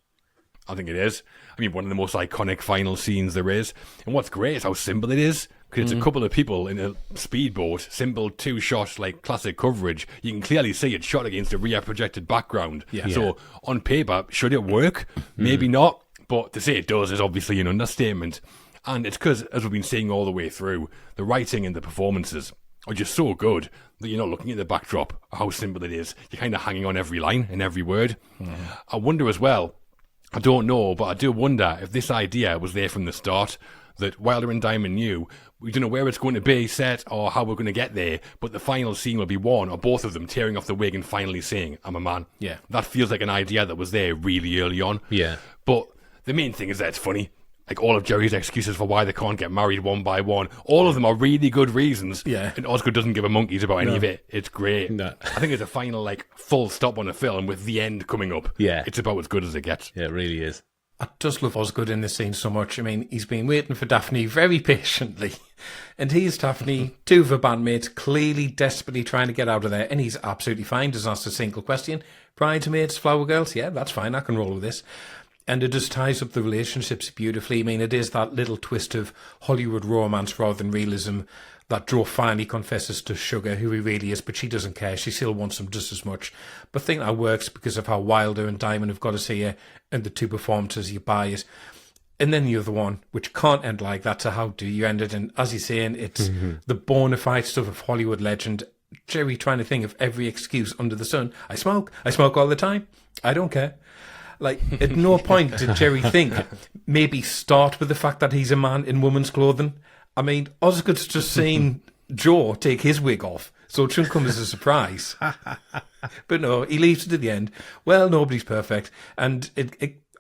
I think it is. I mean, one of the most iconic final scenes there is. And what's great is how simple it is. Because it's a couple of people in a speedboat, simple two-shot, like classic coverage. You can clearly see it's shot against a rear projected background. Yeah. So on paper, should it work? Maybe not. But to say it does is obviously an understatement. And it's because, as we've been seeing all the way through, the writing and the performances are just so good that you're not looking at the backdrop, how simple it is. You're kind of hanging on every line and every word. I wonder as well, I don't know, but I do wonder if this idea was there from the start, that Wilder and Diamond knew. We don't know where it's going to be set or how we're going to get there, but the final scene will be one or both of them tearing off the wig and finally saying, I'm a man. Yeah. That feels like an idea that was there really early on. Yeah. But the main thing is that it's funny. Like all of Jerry's excuses for why they can't get married one by one, all of them are really good reasons. Yeah. And Osgood doesn't give a monkeys about any of it. It's great. No. I think it's a final like full stop on a film with the end coming up. Yeah. It's about as good as it gets. Yeah, it really is. I just love Osgood in this scene so much. I mean, he's been waiting for Daphne very patiently. And he's Daphne, two of her bandmates, clearly desperately trying to get out of there. And he's absolutely fine, doesn't ask a single question. Bridesmaids, flower girls, yeah, that's fine, I can roll with this. And it just ties up the relationships beautifully. I mean, it is that little twist of Hollywood romance rather than realism that Joe finally confesses to Sugar who he really is, but she doesn't care. She still wants him just as much. But I think that works because of how Wilder and Diamond have got to see her and the two performances you buy it. And then the other one, which can't end like that, so how do you end it? And as you're saying, it's the bona fide stuff of Hollywood legend. Jerry trying to think of every excuse under the sun. I smoke all the time. I don't care. Like, at no point did Jerry think, maybe start with the fact that he's a man in woman's clothing. I mean, Osgood's just seen Joe take his wig off, so it shouldn't come as a surprise. But no, he leaves it to the end. Well, nobody's perfect. And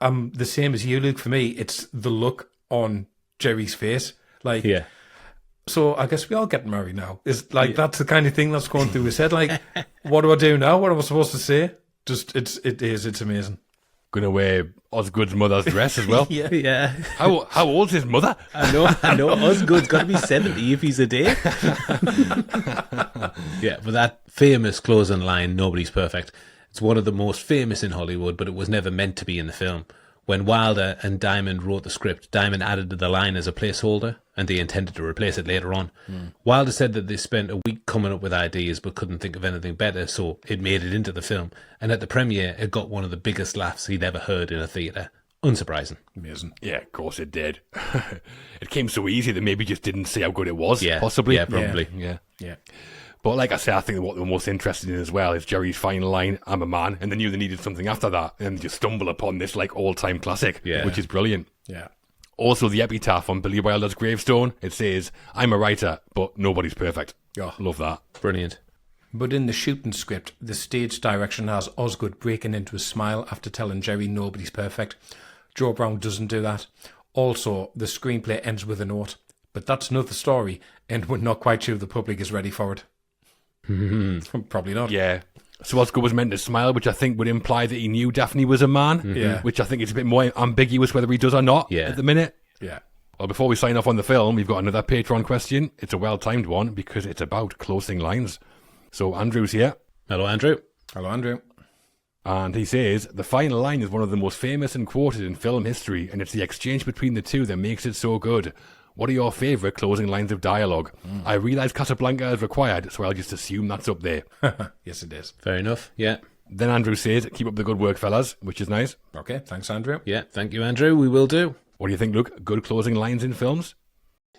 I'm the same as you, Luke. For me, it's the look on Jerry's face. Like, Yeah. so I guess we all get married now. Is like that's the kind of thing that's going through his head. Like, what do I do now? What am I supposed to say? Just it's amazing. Gonna wear Osgood's mother's dress as well. Yeah. Yeah. How old's his mother? I know. Osgood's got to be 70 if he's a day. Yeah, but that famous closing line, nobody's perfect. It's one of the most famous in Hollywood, but it was never meant to be in the film. When Wilder and Diamond wrote the script, Diamond added the line as a placeholder, and they intended to replace it later on. Wilder said that they spent a week coming up with ideas, but couldn't think of anything better, so it made it into the film. And at the premiere, it got one of the biggest laughs he'd ever heard in a theatre. Unsurprising. Amazing. Yeah, of course it did. It came so easy that maybe just didn't see how good it was, Yeah, possibly. yeah, probably. Yeah. Yeah. But like I say, I think what they're most interested in as well is Jerry's final line, I'm a man, and they knew they needed something after that, and they just stumble upon this like all-time classic, which is brilliant. Yeah. Also, the epitaph on Billy Wilder's gravestone, it says, I'm a writer, but nobody's perfect. Yeah. Love that. Brilliant. But in the shooting script, the stage direction has Osgood breaking into a smile after telling Jerry nobody's perfect. Joe Brown doesn't do that. Also, the screenplay ends with a note. But that's another story, and we're not quite sure the public is ready for it. Probably not. Yeah. So Osgood was meant to smile, which I think would imply that he knew Daphne was a man, Yeah. which I think is a bit more ambiguous whether he does or not at the minute. Yeah. Well, before we sign off on the film, we've got another Patreon question. It's a well-timed one because it's about closing lines. So Andrew's here. Hello, Andrew. Hello, Andrew. And he says, the final line is one of the most famous and quoted in film history, and it's the exchange between the two that makes it so good. What are your favourite closing lines of dialogue? I realise Casablanca is required, so I'll just assume that's up there. Yes, it is. Fair enough. Yeah. Then Andrew says, keep up the good work, fellas, which is nice. Okay, thanks, Andrew. Yeah. Thank you, Andrew. We will do. What do you think, Luke? Good closing lines in films?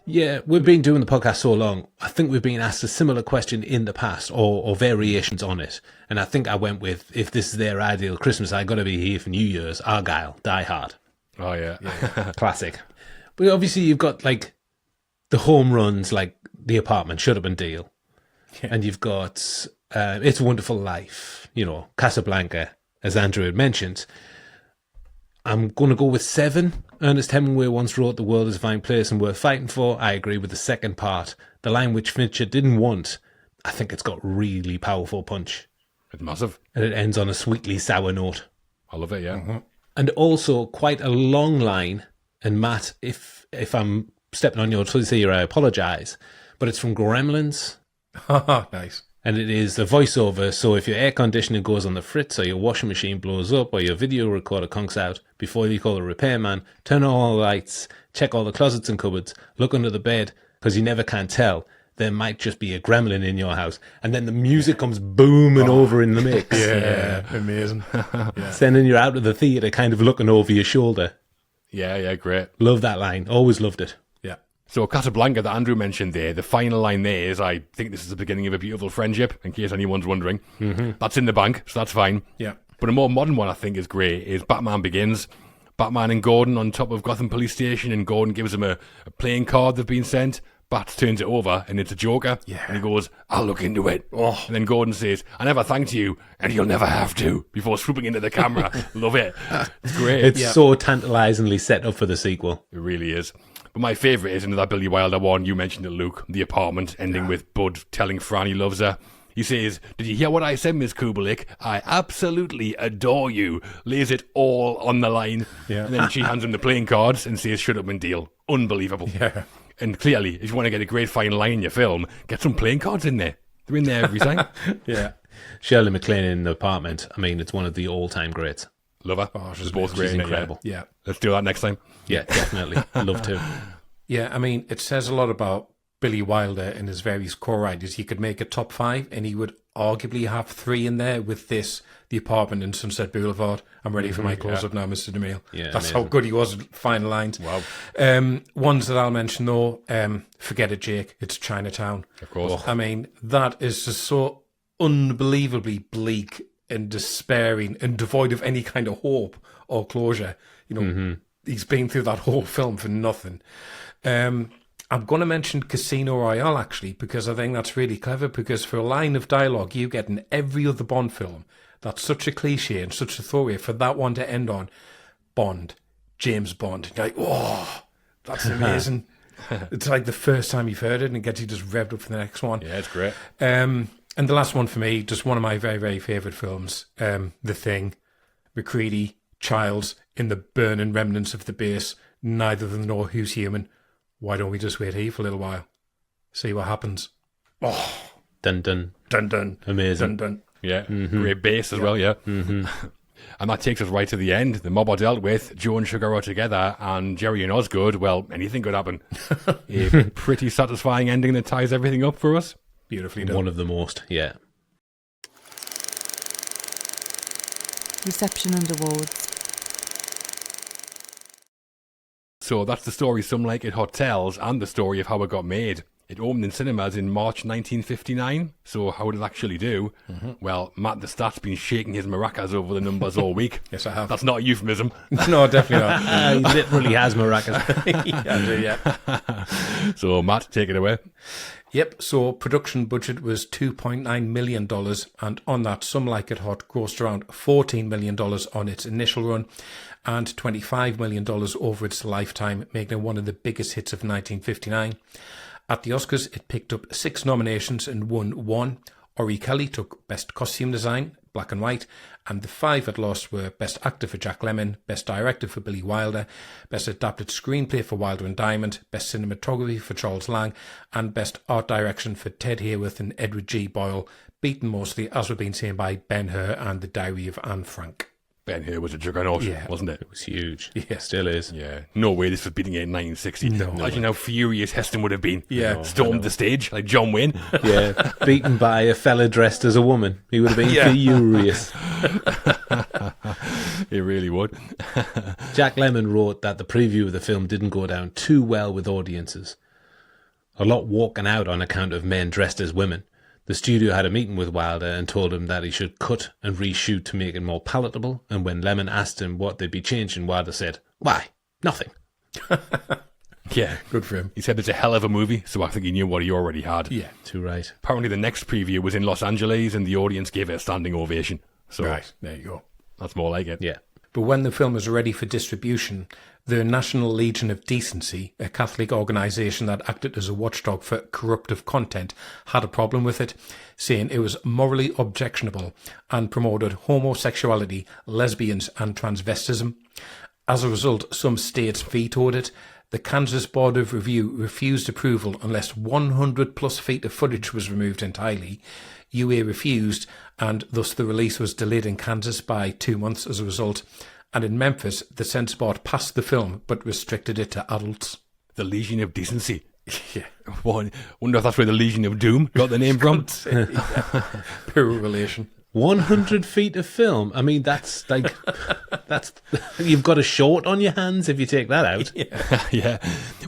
Yeah, we've been doing the podcast so long. I think we've been asked a similar question in the past or variations on it. And I think I went with, if this is their ideal Christmas, I got to be here for New Year's, Argyle, Die Hard. Oh, yeah. Classic. But obviously you've got like the home runs, like The Apartment, Shut Up and Deal. Yeah. And you've got It's a Wonderful Life, you know, Casablanca, as Andrew had mentioned. I'm going to go with 7. Ernest Hemingway once wrote, the world is a fine place and worth fighting for. I agree with the second part. The line which Fincher didn't want, I think it's got really powerful punch. It's massive. And it ends on a sweetly sour note. I love it, yeah. And also quite a long line. And Matt, if I'm stepping on your toes here, I apologise. But it's from Gremlins. Nice. And it is a voiceover, so if your air conditioning goes on the fritz or your washing machine blows up or your video recorder conks out, before you call a repairman, turn on all the lights, check all the closets and cupboards, look under the bed, because you never can tell. There might just be a gremlin in your house. And then the music comes booming over in the mix. Yeah, amazing. Sending you out of the theatre kind of looking over your shoulder. Yeah, great. Love that line. Always loved it. Yeah. So Casablanca that Andrew mentioned there, the final line there is, I think this is the beginning of a beautiful friendship, in case anyone's wondering. That's in the bank, so that's fine. Yeah. But a more modern one I think is great is Batman Begins. Batman and Gordon on top of Gotham Police Station, and Gordon gives him a playing card they've been sent. Bat turns it over, and it's a Joker. Yeah. And he goes, I'll look into it. Oh. And then Gordon says, I never thanked you, and you'll never have to, before swooping into the camera. Love it. It's great. It's so tantalisingly set up for the sequel. It really is. But my favourite is another Billy Wilder one. You mentioned it, Luke. The Apartment, ending with Bud telling Fran he loves her. He says, did you hear what I said, Miss Kubelik? I absolutely adore you. Lays it all on the line. Yeah. And then she hands him the playing cards and says, shut up and deal. Unbelievable. Yeah. And clearly, if you want to get a great final line in your film, get some playing cards in there. They're in there every time. Yeah. Shirley MacLaine in The Apartment, I mean, it's one of the all-time greats. Love her. Oh, She's both great. She's incredible. Yeah. Let's do that next time. Yeah, definitely. Love to. Yeah, I mean, it says a lot about Billy Wilder and his various co-writers, you could make a top 5, and he would arguably have 3 in there with this, The Apartment and Sunset Boulevard. I'm ready for my close-up now, Mr. DeMille. Yeah, that's amazing. how good he was at final lines. Wow. Ones that I'll mention, though, forget it, Jake, it's Chinatown. Of course. I mean, that is just so unbelievably bleak and despairing and devoid of any kind of hope or closure. You know, he's been through that whole film for nothing. I'm going to mention Casino Royale, actually, because I think that's really clever, because for a line of dialogue you get in every other Bond film, that's such a cliche and such a throwaway, for that one to end on Bond, James Bond. You're like, oh, that's amazing. It's like the first time you've heard it, and it gets you just revved up for the next one. Yeah, it's great. And the last one for me, just one of my very, very favourite films, The Thing, McCready, Childs, in the burning remnants of the base, neither of them know who's human. Why don't we just wait here for a little while? See what happens. Oh, Dun dun. dun dun. Amazing. Dun dun. Yeah, great bass as well, yeah. And that takes us right to the end. The mob are dealt with, Joe and Sugar are together, and Jerry and Osgood, well, anything could happen. A pretty satisfying ending that ties everything up for us. Beautifully done. One of the most, yeah. Reception and awards. So that's the story Some Like It Hot tells, and the story of how it got made. It opened in cinemas in March 1959, so how did it actually do? Well, Matt the Stat's been shaking his maracas over the numbers all week. Yes, I have. That's not a euphemism. No, definitely not. He literally has maracas. Yeah, I do, yeah. So, Matt, take it away. Yep, so production budget was $2.9 million, and on that, Some Like It Hot grossed around $14 million on its initial run, and $25 million over its lifetime, making it one of the biggest hits of 1959. At the Oscars, it picked up 6 nominations and won 1. Ori Kelly took Best Costume Design, Black and White, and the 5 it lost were Best Actor for Jack Lemmon, Best Director for Billy Wilder, Best Adapted Screenplay for Wilder and Diamond, Best Cinematography for Charles Lang, and Best Art Direction for Ted Hayworth and Edward G. Boyle, beaten mostly, as we've been saying, by Ben-Hur and The Diary of Anne Frank. Ben-Hur was a juggernaut, wasn't it? It was huge. Yeah. Still is. Yeah. No way this was beating it in 1960. No. Imagine how furious Heston would have been. Yeah. Stormed the stage like John Wayne. Yeah. Beaten by a fella dressed as a woman. He would have been furious. He really would. Jack Lemmon wrote that the preview of the film didn't go down too well with audiences. A lot walking out on account of men dressed as women. The studio had a meeting with Wilder and told him that he should cut and reshoot to make it more palatable, and when Lemmon asked him what they'd be changing, Wilder said, "Why? Nothing." Yeah. Good for him. He said it's a hell of a movie, so I think he knew what he already had. Yeah. Too right. Apparently the next preview was in Los Angeles and the audience gave it a standing ovation. So Right, there you go. that's more like it. Yeah. But when the film was ready for distribution, the National Legion of Decency, a Catholic organisation that acted as a watchdog for corruptive content, had a problem with it, saying it was morally objectionable and promoted homosexuality, lesbians and transvestism. As a result, some states vetoed it. The Kansas Board of Review refused approval unless 100 plus feet of footage was removed entirely. UA refused, and thus the release was delayed in Kansas by 2 months as a result. And in Memphis, the censor board passed the film but restricted it to adults. The Legion of Decency. Yeah. Wonder if that's where the Legion of Doom got the name from. Poor relation. 100 feet of film. I mean, that's like, you've got a short on your hands if you take that out. Yeah.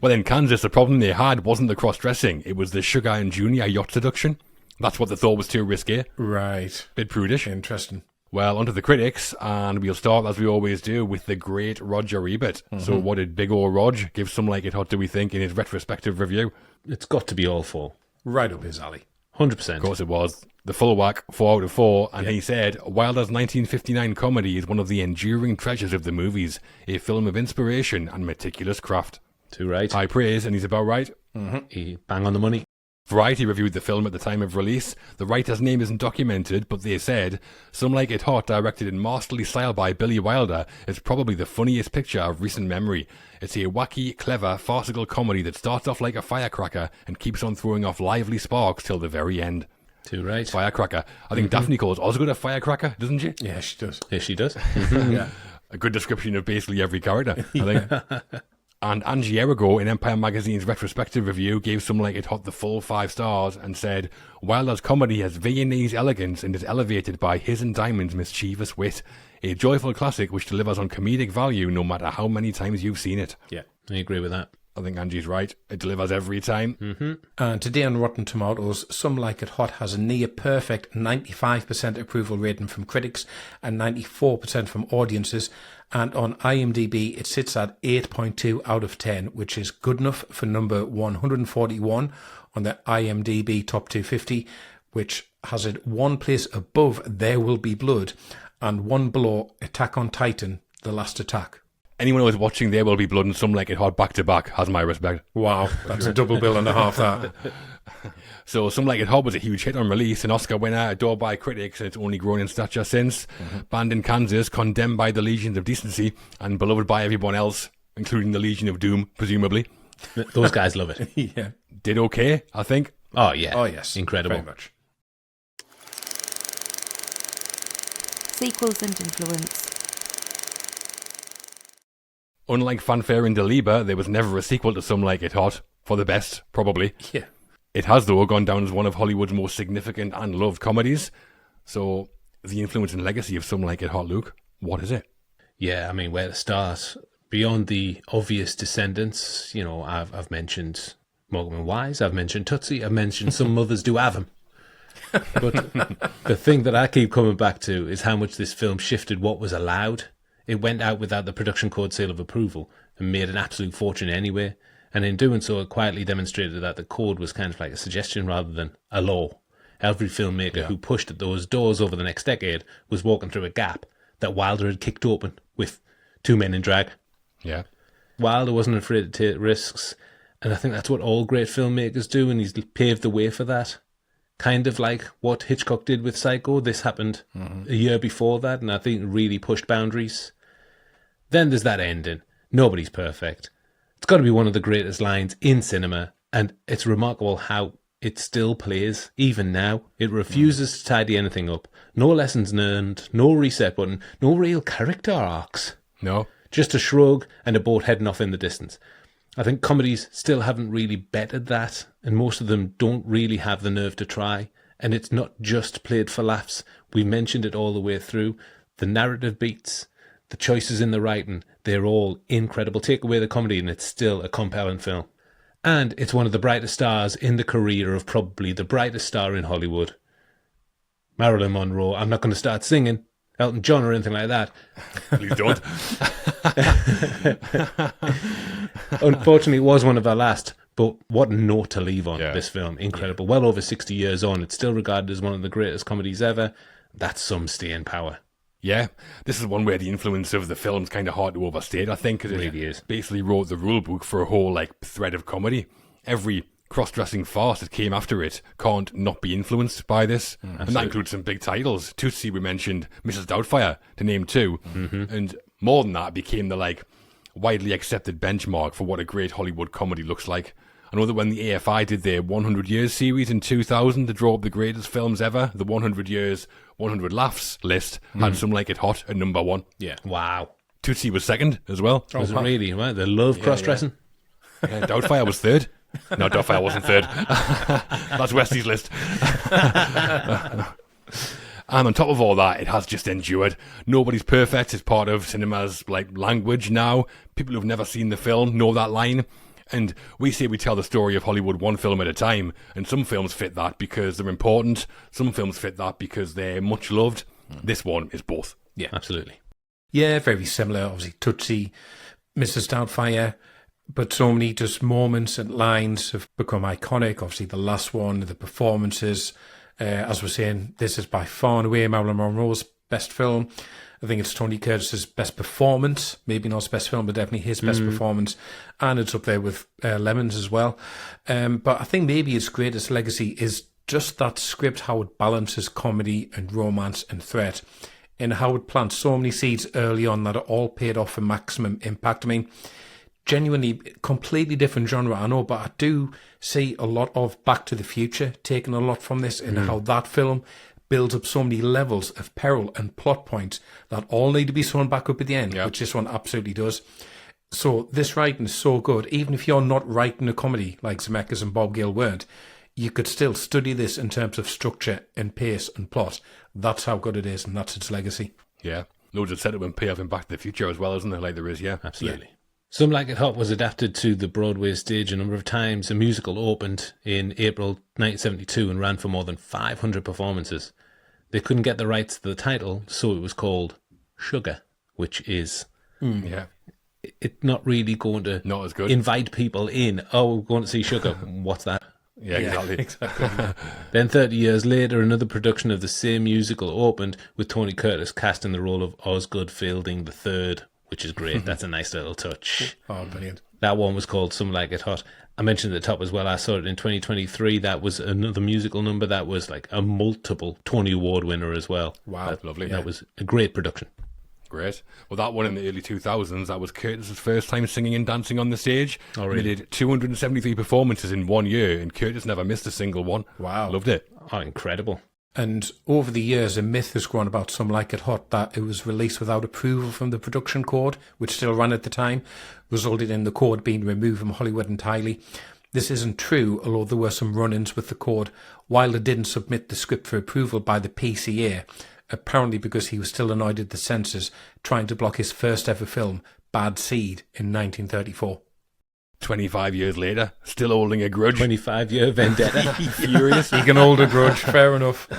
Well, in Kansas, the problem they had wasn't the cross-dressing. It was the Sugar and Junior yacht seduction. That's what they thought was too risky. Right. Bit prudish. Interesting. Well, onto the critics, and we'll start, as we always do, with the great Roger Ebert. So what did big old Rog give Some Like It Hot, do we think, in his retrospective review? It's got to be all 4. Right up his alley. 100%. Of course it was. The full whack, 4 out of 4, and he said, Wilder's 1959 comedy is one of the enduring treasures of the movies, a film of inspiration and meticulous craft. Too right. High praise, and he's about right. He bang on the money. Variety reviewed the film at the time of release. The writer's name isn't documented, but they said, Some Like It Hot, directed in masterly style by Billy Wilder, is probably the funniest picture of recent memory. It's a wacky, clever, farcical comedy that starts off like a firecracker and keeps on throwing off lively sparks till the very end. Too right. Firecracker. I think Daphne calls Osgood a firecracker, doesn't she? Yeah, she does. Yes, she does. Yeah. A good description of basically every character, I think. And Angie Errigo in Empire Magazine's retrospective review gave Some Like It Hot the full 5 stars and said, Wilder's comedy has Viennese elegance and is elevated by his and Diamond's mischievous wit. A joyful classic which delivers on comedic value no matter how many times you've seen it. Yeah, I agree with that. I think Angie's right. It delivers every time. Mm-hmm. And today on Rotten Tomatoes, Some Like It Hot has a near-perfect 95% approval rating from critics and 94% from audiences. And on IMDb, it sits at 8.2 out of 10, which is good enough for number 141 on the IMDb Top 250, which has it one place above There Will Be Blood and one below Attack on Titan, The Last Attack. Anyone who is watching There Will Be Blood and Some Like It Hot back to back has my respect. Wow, that's a double bill and a half, that. So Some Like It Hot was a huge hit on release, an Oscar winner, adored by critics, and it's only grown in stature since. Banned in Kansas, condemned by the Legions of Decency, and beloved by everyone else, including the Legion of Doom, presumably. Those guys love it. Yeah. Did okay, I think. Oh, yeah. Oh, yes. Incredible. Very much. Sequels and influence. Unlike Fanfare and Deliber, there was never a sequel to Some Like It Hot, for the best, probably. Yeah. It has, though, gone down as one of Hollywood's most significant and loved comedies. So, the influence and legacy of Some Like It Hot, Luke, what is it? Yeah, I mean, where to start? Beyond the obvious descendants, you know, I've mentioned Morecambe and Wise, I've mentioned Tootsie, I've mentioned Some Mothers Do Have 'Em. But the thing that I keep coming back to is how much this film shifted what was allowed. It went out without the production code seal of approval and made an absolute fortune anyway. And in doing so, it quietly demonstrated that the code was kind of like a suggestion rather than a law. Every filmmaker who pushed at those doors over the next decade was walking through a gap that Wilder had kicked open with Two Men in Drag. Yeah. Wilder wasn't afraid to take risks, and I think that's what all great filmmakers do, and he's paved the way for that. Kind of like what Hitchcock did with Psycho. This happened a year before that, and I think it really pushed boundaries. Then there's that ending. Nobody's perfect. It's got to be one of the greatest lines in cinema, and it's remarkable how it still plays, even now. It refuses to tidy anything up. No lessons learned, no reset button, no real character arcs. No. Just a shrug and a boat heading off in the distance. I think comedies still haven't really bettered that, and most of them don't really have the nerve to try. And it's not just played for laughs. We mentioned it all the way through. The narrative beats, the choices in the writing, they're all incredible. Take away the comedy and it's still a compelling film. And it's one of the brightest stars in the career of probably the brightest star in Hollywood. Marilyn Monroe. I'm not going to start singing Elton John or anything like that. Please don't. Unfortunately, it was one of our last, but what a note to leave on this film. Incredible. Yeah. Well over 60 years on, it's still regarded as one of the greatest comedies ever. That's some staying power. Yeah, this is one where the influence of the film's kind of hard to overstate, I think, because it really is. Basically wrote the rule book for a whole thread of comedy. Every cross-dressing farce that came after it can't not be influenced by this. And that includes some big titles. Tootsie, we mentioned, Mrs. Doubtfire, to name two. And more than that, it became the widely accepted benchmark for what a great Hollywood comedy looks like. I know that when the AFI did their 100 Years series in 2000 to draw up the greatest films ever, the 100 Years, 100 Laughs list had Some Like It Hot at number 1. Yeah. Wow. Tootsie was second as well. Was it really? Right? They love cross-dressing. Yeah, Doubtfire was third. No, Doubtfire wasn't third. That's Westy's list. And on top of all that, it has just endured. Nobody's perfect. It's part of cinema's language now. People who've never seen the film know that line. And we say we tell the story of Hollywood one film at a time, and some films fit that because they're important. Some films fit that because they're much loved. This one is both. Yeah, absolutely. Yeah, very similar. Obviously, Tootsie, Mrs. Doubtfire, but so many just moments and lines have become iconic. Obviously, the last one, the performances. As we're saying, this is by far and away Marilyn Monroe's best film. I think it's Tony Curtis's best performance. Maybe not his best film, but definitely his best performance. And it's up there with Lemon's as well. But I think maybe its greatest legacy is just that script, how it balances comedy and romance and threat, and how it plants so many seeds early on that are all paid off for maximum impact. I mean, genuinely completely different genre, I know, but I do see a lot of Back to the Future taking a lot from this, and how that film builds up so many levels of peril and plot points that all need to be thrown back up at the end, which this one absolutely does. So this writing is so good, even if you're not writing a comedy like Zemeckis and Bob Gale weren't, you could still study this in terms of structure and pace and plot. That's how good it is, and that's its legacy. Yeah. Loads of setup and payoff in Back to the Future as well, isn't there? Like there is, yeah. Absolutely. Yeah. Some Like It Hot was adapted to the Broadway stage a number of times. A musical opened in April 1972 and ran for more than 500 performances. They couldn't get the rights to the title, so it was called Sugar, which is it's not really going to not as good. Invite people in. Oh, we're going to see Sugar. What's that? Yeah, exactly. Then 30 years later, another production of the same musical opened with Tony Curtis cast in the role of Osgood Fielding III, which is great. That's a nice little touch. Oh, brilliant. That one was called Some Like It Hot. I mentioned at the top as well, I saw it in 2023. That was another musical number that was like a multiple Tony Award winner as well. Wow, lovely. That was a great production. Great. Well, that one in the early 2000s, that was Curtis's first time singing and dancing on the stage. Oh, really? They did 273 performances in 1 year, and Curtis never missed a single one. Wow. Loved it. Oh, incredible. And over the years, a myth has grown about Some Like It Hot that it was released without approval from the production code, which still ran at the time, resulted in the code being removed from Hollywood entirely. This isn't true, although there were some run-ins with the code. Wilder didn't submit the script for approval by the PCA, apparently because he was still annoyed at the censors trying to block his first ever film, Bad Seed, in 1934. 25 years later, still holding a grudge. 25-year vendetta. Furious. He can hold a grudge, fair enough.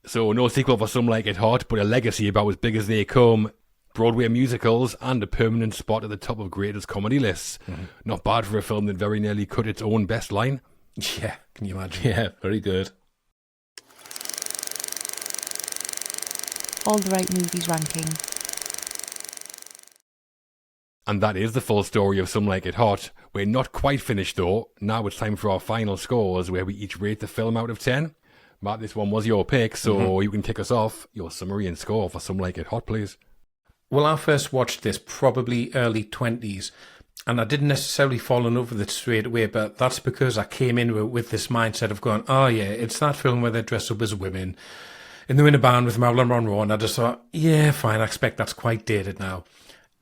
So no sequel for Some Like It Hot, but a legacy about as big as they come. Broadway musicals and a permanent spot at the top of greatest comedy lists. Mm-hmm. Not bad for a film that very nearly cut its own best line. Yeah, can you imagine? Yeah, very good. All the Right Movies ranking. And that is the full story of Some Like It Hot. We're not quite finished though. Now it's time for our final scores where we each rate the film out of 10. Matt, this one was your pick, so you can kick us off. Your summary and score for Some Like It Hot, please. Well, I first watched this probably early 20s, and I didn't necessarily fall in love with it straight away, but that's because I came in with this mindset of going, oh yeah, it's that film where they dress up as women, and they're in a band with Marilyn Monroe, and I just thought, yeah, fine, I expect that's quite dated now.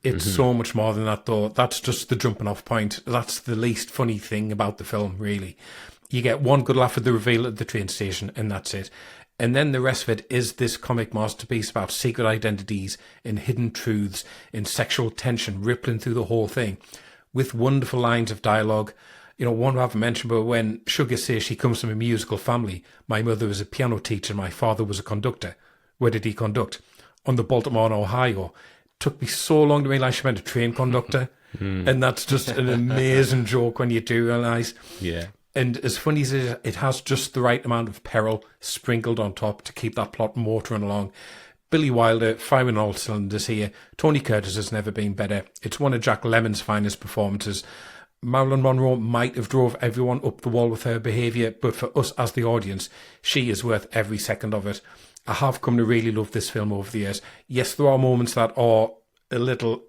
It's so much more than that, though. That's just the jumping off point. That's the least funny thing about the film, really. You get one good laugh at the reveal at the train station, and that's it. And then the rest of it is this comic masterpiece about secret identities and hidden truths and sexual tension rippling through the whole thing, with wonderful lines of dialogue. You know, one I haven't mentioned, but when Sugar says she comes from a musical family, my mother was a piano teacher, my father was a conductor. Where did he conduct? On the Baltimore and Ohio. Took me so long to realise she meant a train conductor. And that's just an amazing joke when you do realise. Yeah. And as funny as it has just the right amount of peril sprinkled on top to keep that plot motoring along. Billy Wilder firing all cylinders here. Tony Curtis has never been better. It's one of Jack Lemmon's finest performances. Marilyn Monroe might have drove everyone up the wall with her behaviour, but for us as the audience, she is worth every second of it. I have come to really love this film over the years. Yes, there are moments that are a little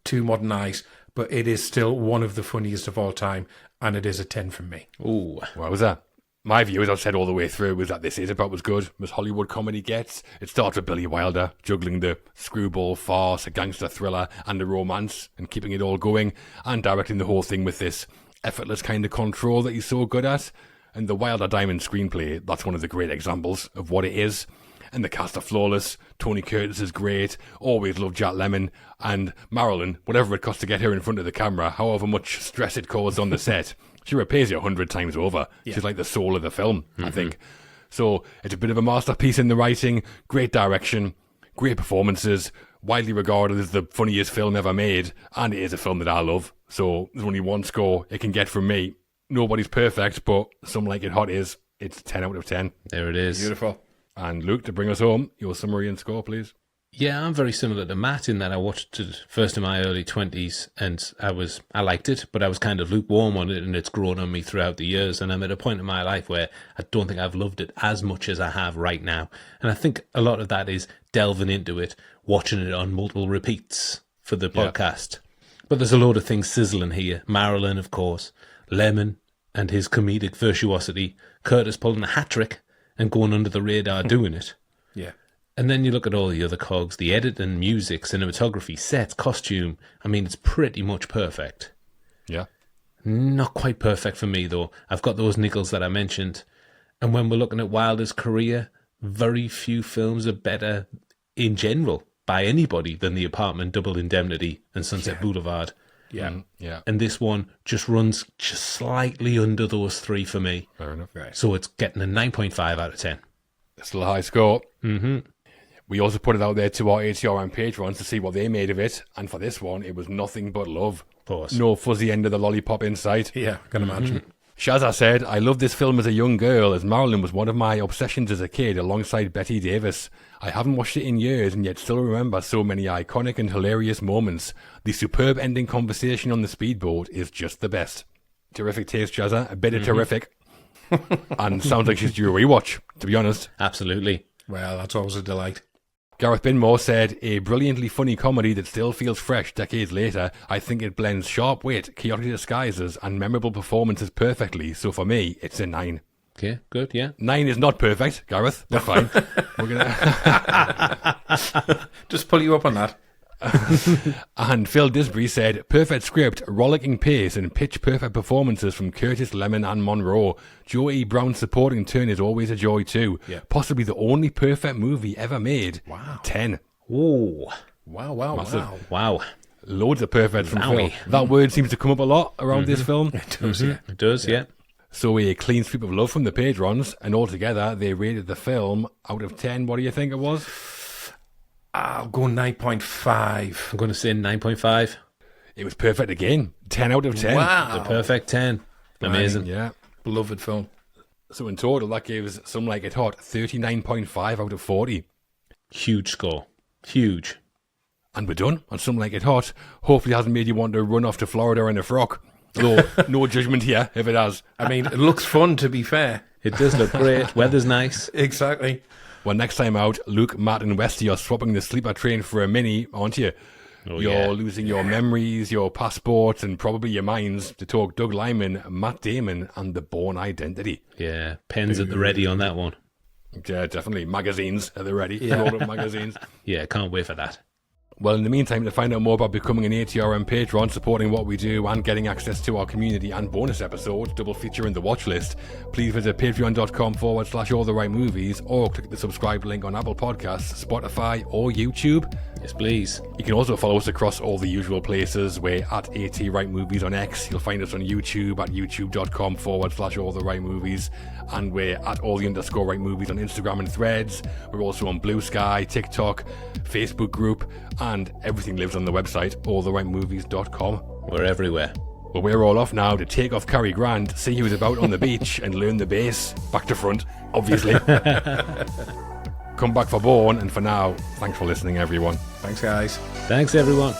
too modernised, but it is still one of the funniest of all time, and it is a 10 from me. Ooh, what was that? My view, as I've said all the way through, was that this is about as good as Hollywood comedy gets. It starts with Billy Wilder juggling the screwball farce, a gangster thriller, and a romance, and keeping it all going, and directing the whole thing with this effortless kind of control that he's so good at. And the Wilder Diamond screenplay, that's one of the great examples of what it is. And the cast are flawless. Tony Curtis is great. Always loved Jack Lemmon. And Marilyn, whatever it costs to get her in front of the camera, however much stress it caused on the set, she repays you 100 times over. Yeah. She's like the soul of the film, I think. So it's a bit of a masterpiece in the writing, great direction, great performances, widely regarded as the funniest film ever made, and it is a film that I love. So there's only one score it can get from me. Nobody's perfect, but Some Like It Hot is. It's 10 out of 10. There it is. Beautiful. And Luke, to bring us home, your summary and score, please. Yeah, I'm very similar to Matt in that I watched it first in my early 20s and I liked it, but I was kind of lukewarm on it, and it's grown on me throughout the years, and I'm at a point in my life where I don't think I've loved it as much as I have right now. And I think a lot of that is delving into it, watching it on multiple repeats for the podcast. But there's a load of things sizzling here. Marilyn, of course, Lemmon and his comedic virtuosity, Curtis pulling a hat-trick and going under the radar doing it. Yeah. And then you look at all the other cogs, the editing, music, cinematography, sets, costume. I mean, it's pretty much perfect. Yeah. Not quite perfect for me, though. I've got those niggles that I mentioned. And when we're looking at Wilder's career, very few films are better in general by anybody than The Apartment, Double Indemnity, and Sunset Boulevard. Yeah. Yeah. And this one just runs just slightly under those three for me. Fair enough. Right. So it's getting a 9.5 out of 10. Still a high score. Mm-hmm. We also put it out there to our ATRM patrons to see what they made of it. And for this one, it was nothing but love. Of course. No fuzzy end of the lollipop in sight. Yeah, I can imagine. Shazza said, I loved this film as a young girl, as Marilyn was one of my obsessions as a kid alongside Betty Davis. I haven't watched it in years and yet still remember so many iconic and hilarious moments. The superb ending conversation on the speedboat is just the best. Terrific taste, Shazza. A bit of terrific. And sounds like she's due a rewatch, to be honest. Absolutely. Well, that's always a delight. Gareth Binmore said, a brilliantly funny comedy that still feels fresh decades later. I think it blends sharp wit, chaotic disguises, and memorable performances perfectly. So for me, it's a 9. Okay, good, yeah. 9 is not perfect, Gareth. That's fine. We're gonna Just pull you up on that. And Phil Disbury said, perfect script, rollicking pace, and pitch-perfect performances from Curtis, Lemon, and Monroe. Joe E. Brown's supporting turn is always a joy too. Yeah. Possibly the only perfect movie ever made. Wow. 10. Oh, Wow. wow. Loads of perfect from Wowie. Phil. That word seems to come up a lot around this film. It does, yeah. It does, yeah. So a clean sweep of love from the patrons, and altogether they rated the film out of 10. What do you think it was? I'll go 9.5. I'm going to say 9.5. It was perfect again. 10 out of 10. Wow. The perfect 10. Amazing. Yeah. Beloved film. So in total, that gives Some Like It Hot 39.5 out of 40. Huge score. Huge. And we're done on Some Like It Hot. Hopefully it hasn't made you want to run off to Florida in a frock. Though, no judgment here if it has. I mean, it looks fun, to be fair. It does look great. Weather's nice. Exactly. Well, next time out, Luke, Matt and Westy are swapping the sleeper train for a Mini, aren't you? Oh, You're yeah. losing your memories, your passports, and probably your minds to talk Doug Liman, Matt Damon, and The Bourne Identity. Yeah, pens at the ready on that one. Yeah, definitely. Magazines at the ready. Roll up magazines. Yeah, can't wait for that. Well, in the meantime, to find out more about becoming an ATRM patron, supporting what we do, and getting access to our community and bonus episodes, double feature in the watch list, please visit patreon.com/alltherightmovies or click the subscribe link on Apple Podcasts, Spotify, or YouTube. Yes, please. You can also follow us across all the usual places. We're at ATRightMovies on X. You'll find us on YouTube at youtube.com/alltherightmovies. And we're at @all_the_right_movies on Instagram and Threads. We're also on Blue Sky, TikTok, Facebook group, and everything lives on the website, alltherightmovies.com. We're everywhere. Well, we're all off now to take off Cary Grant, see who's about on the beach, and learn the bass. Back to front, obviously. Come back for Bourne, and for now, thanks for listening, everyone. Thanks, guys. Thanks, everyone.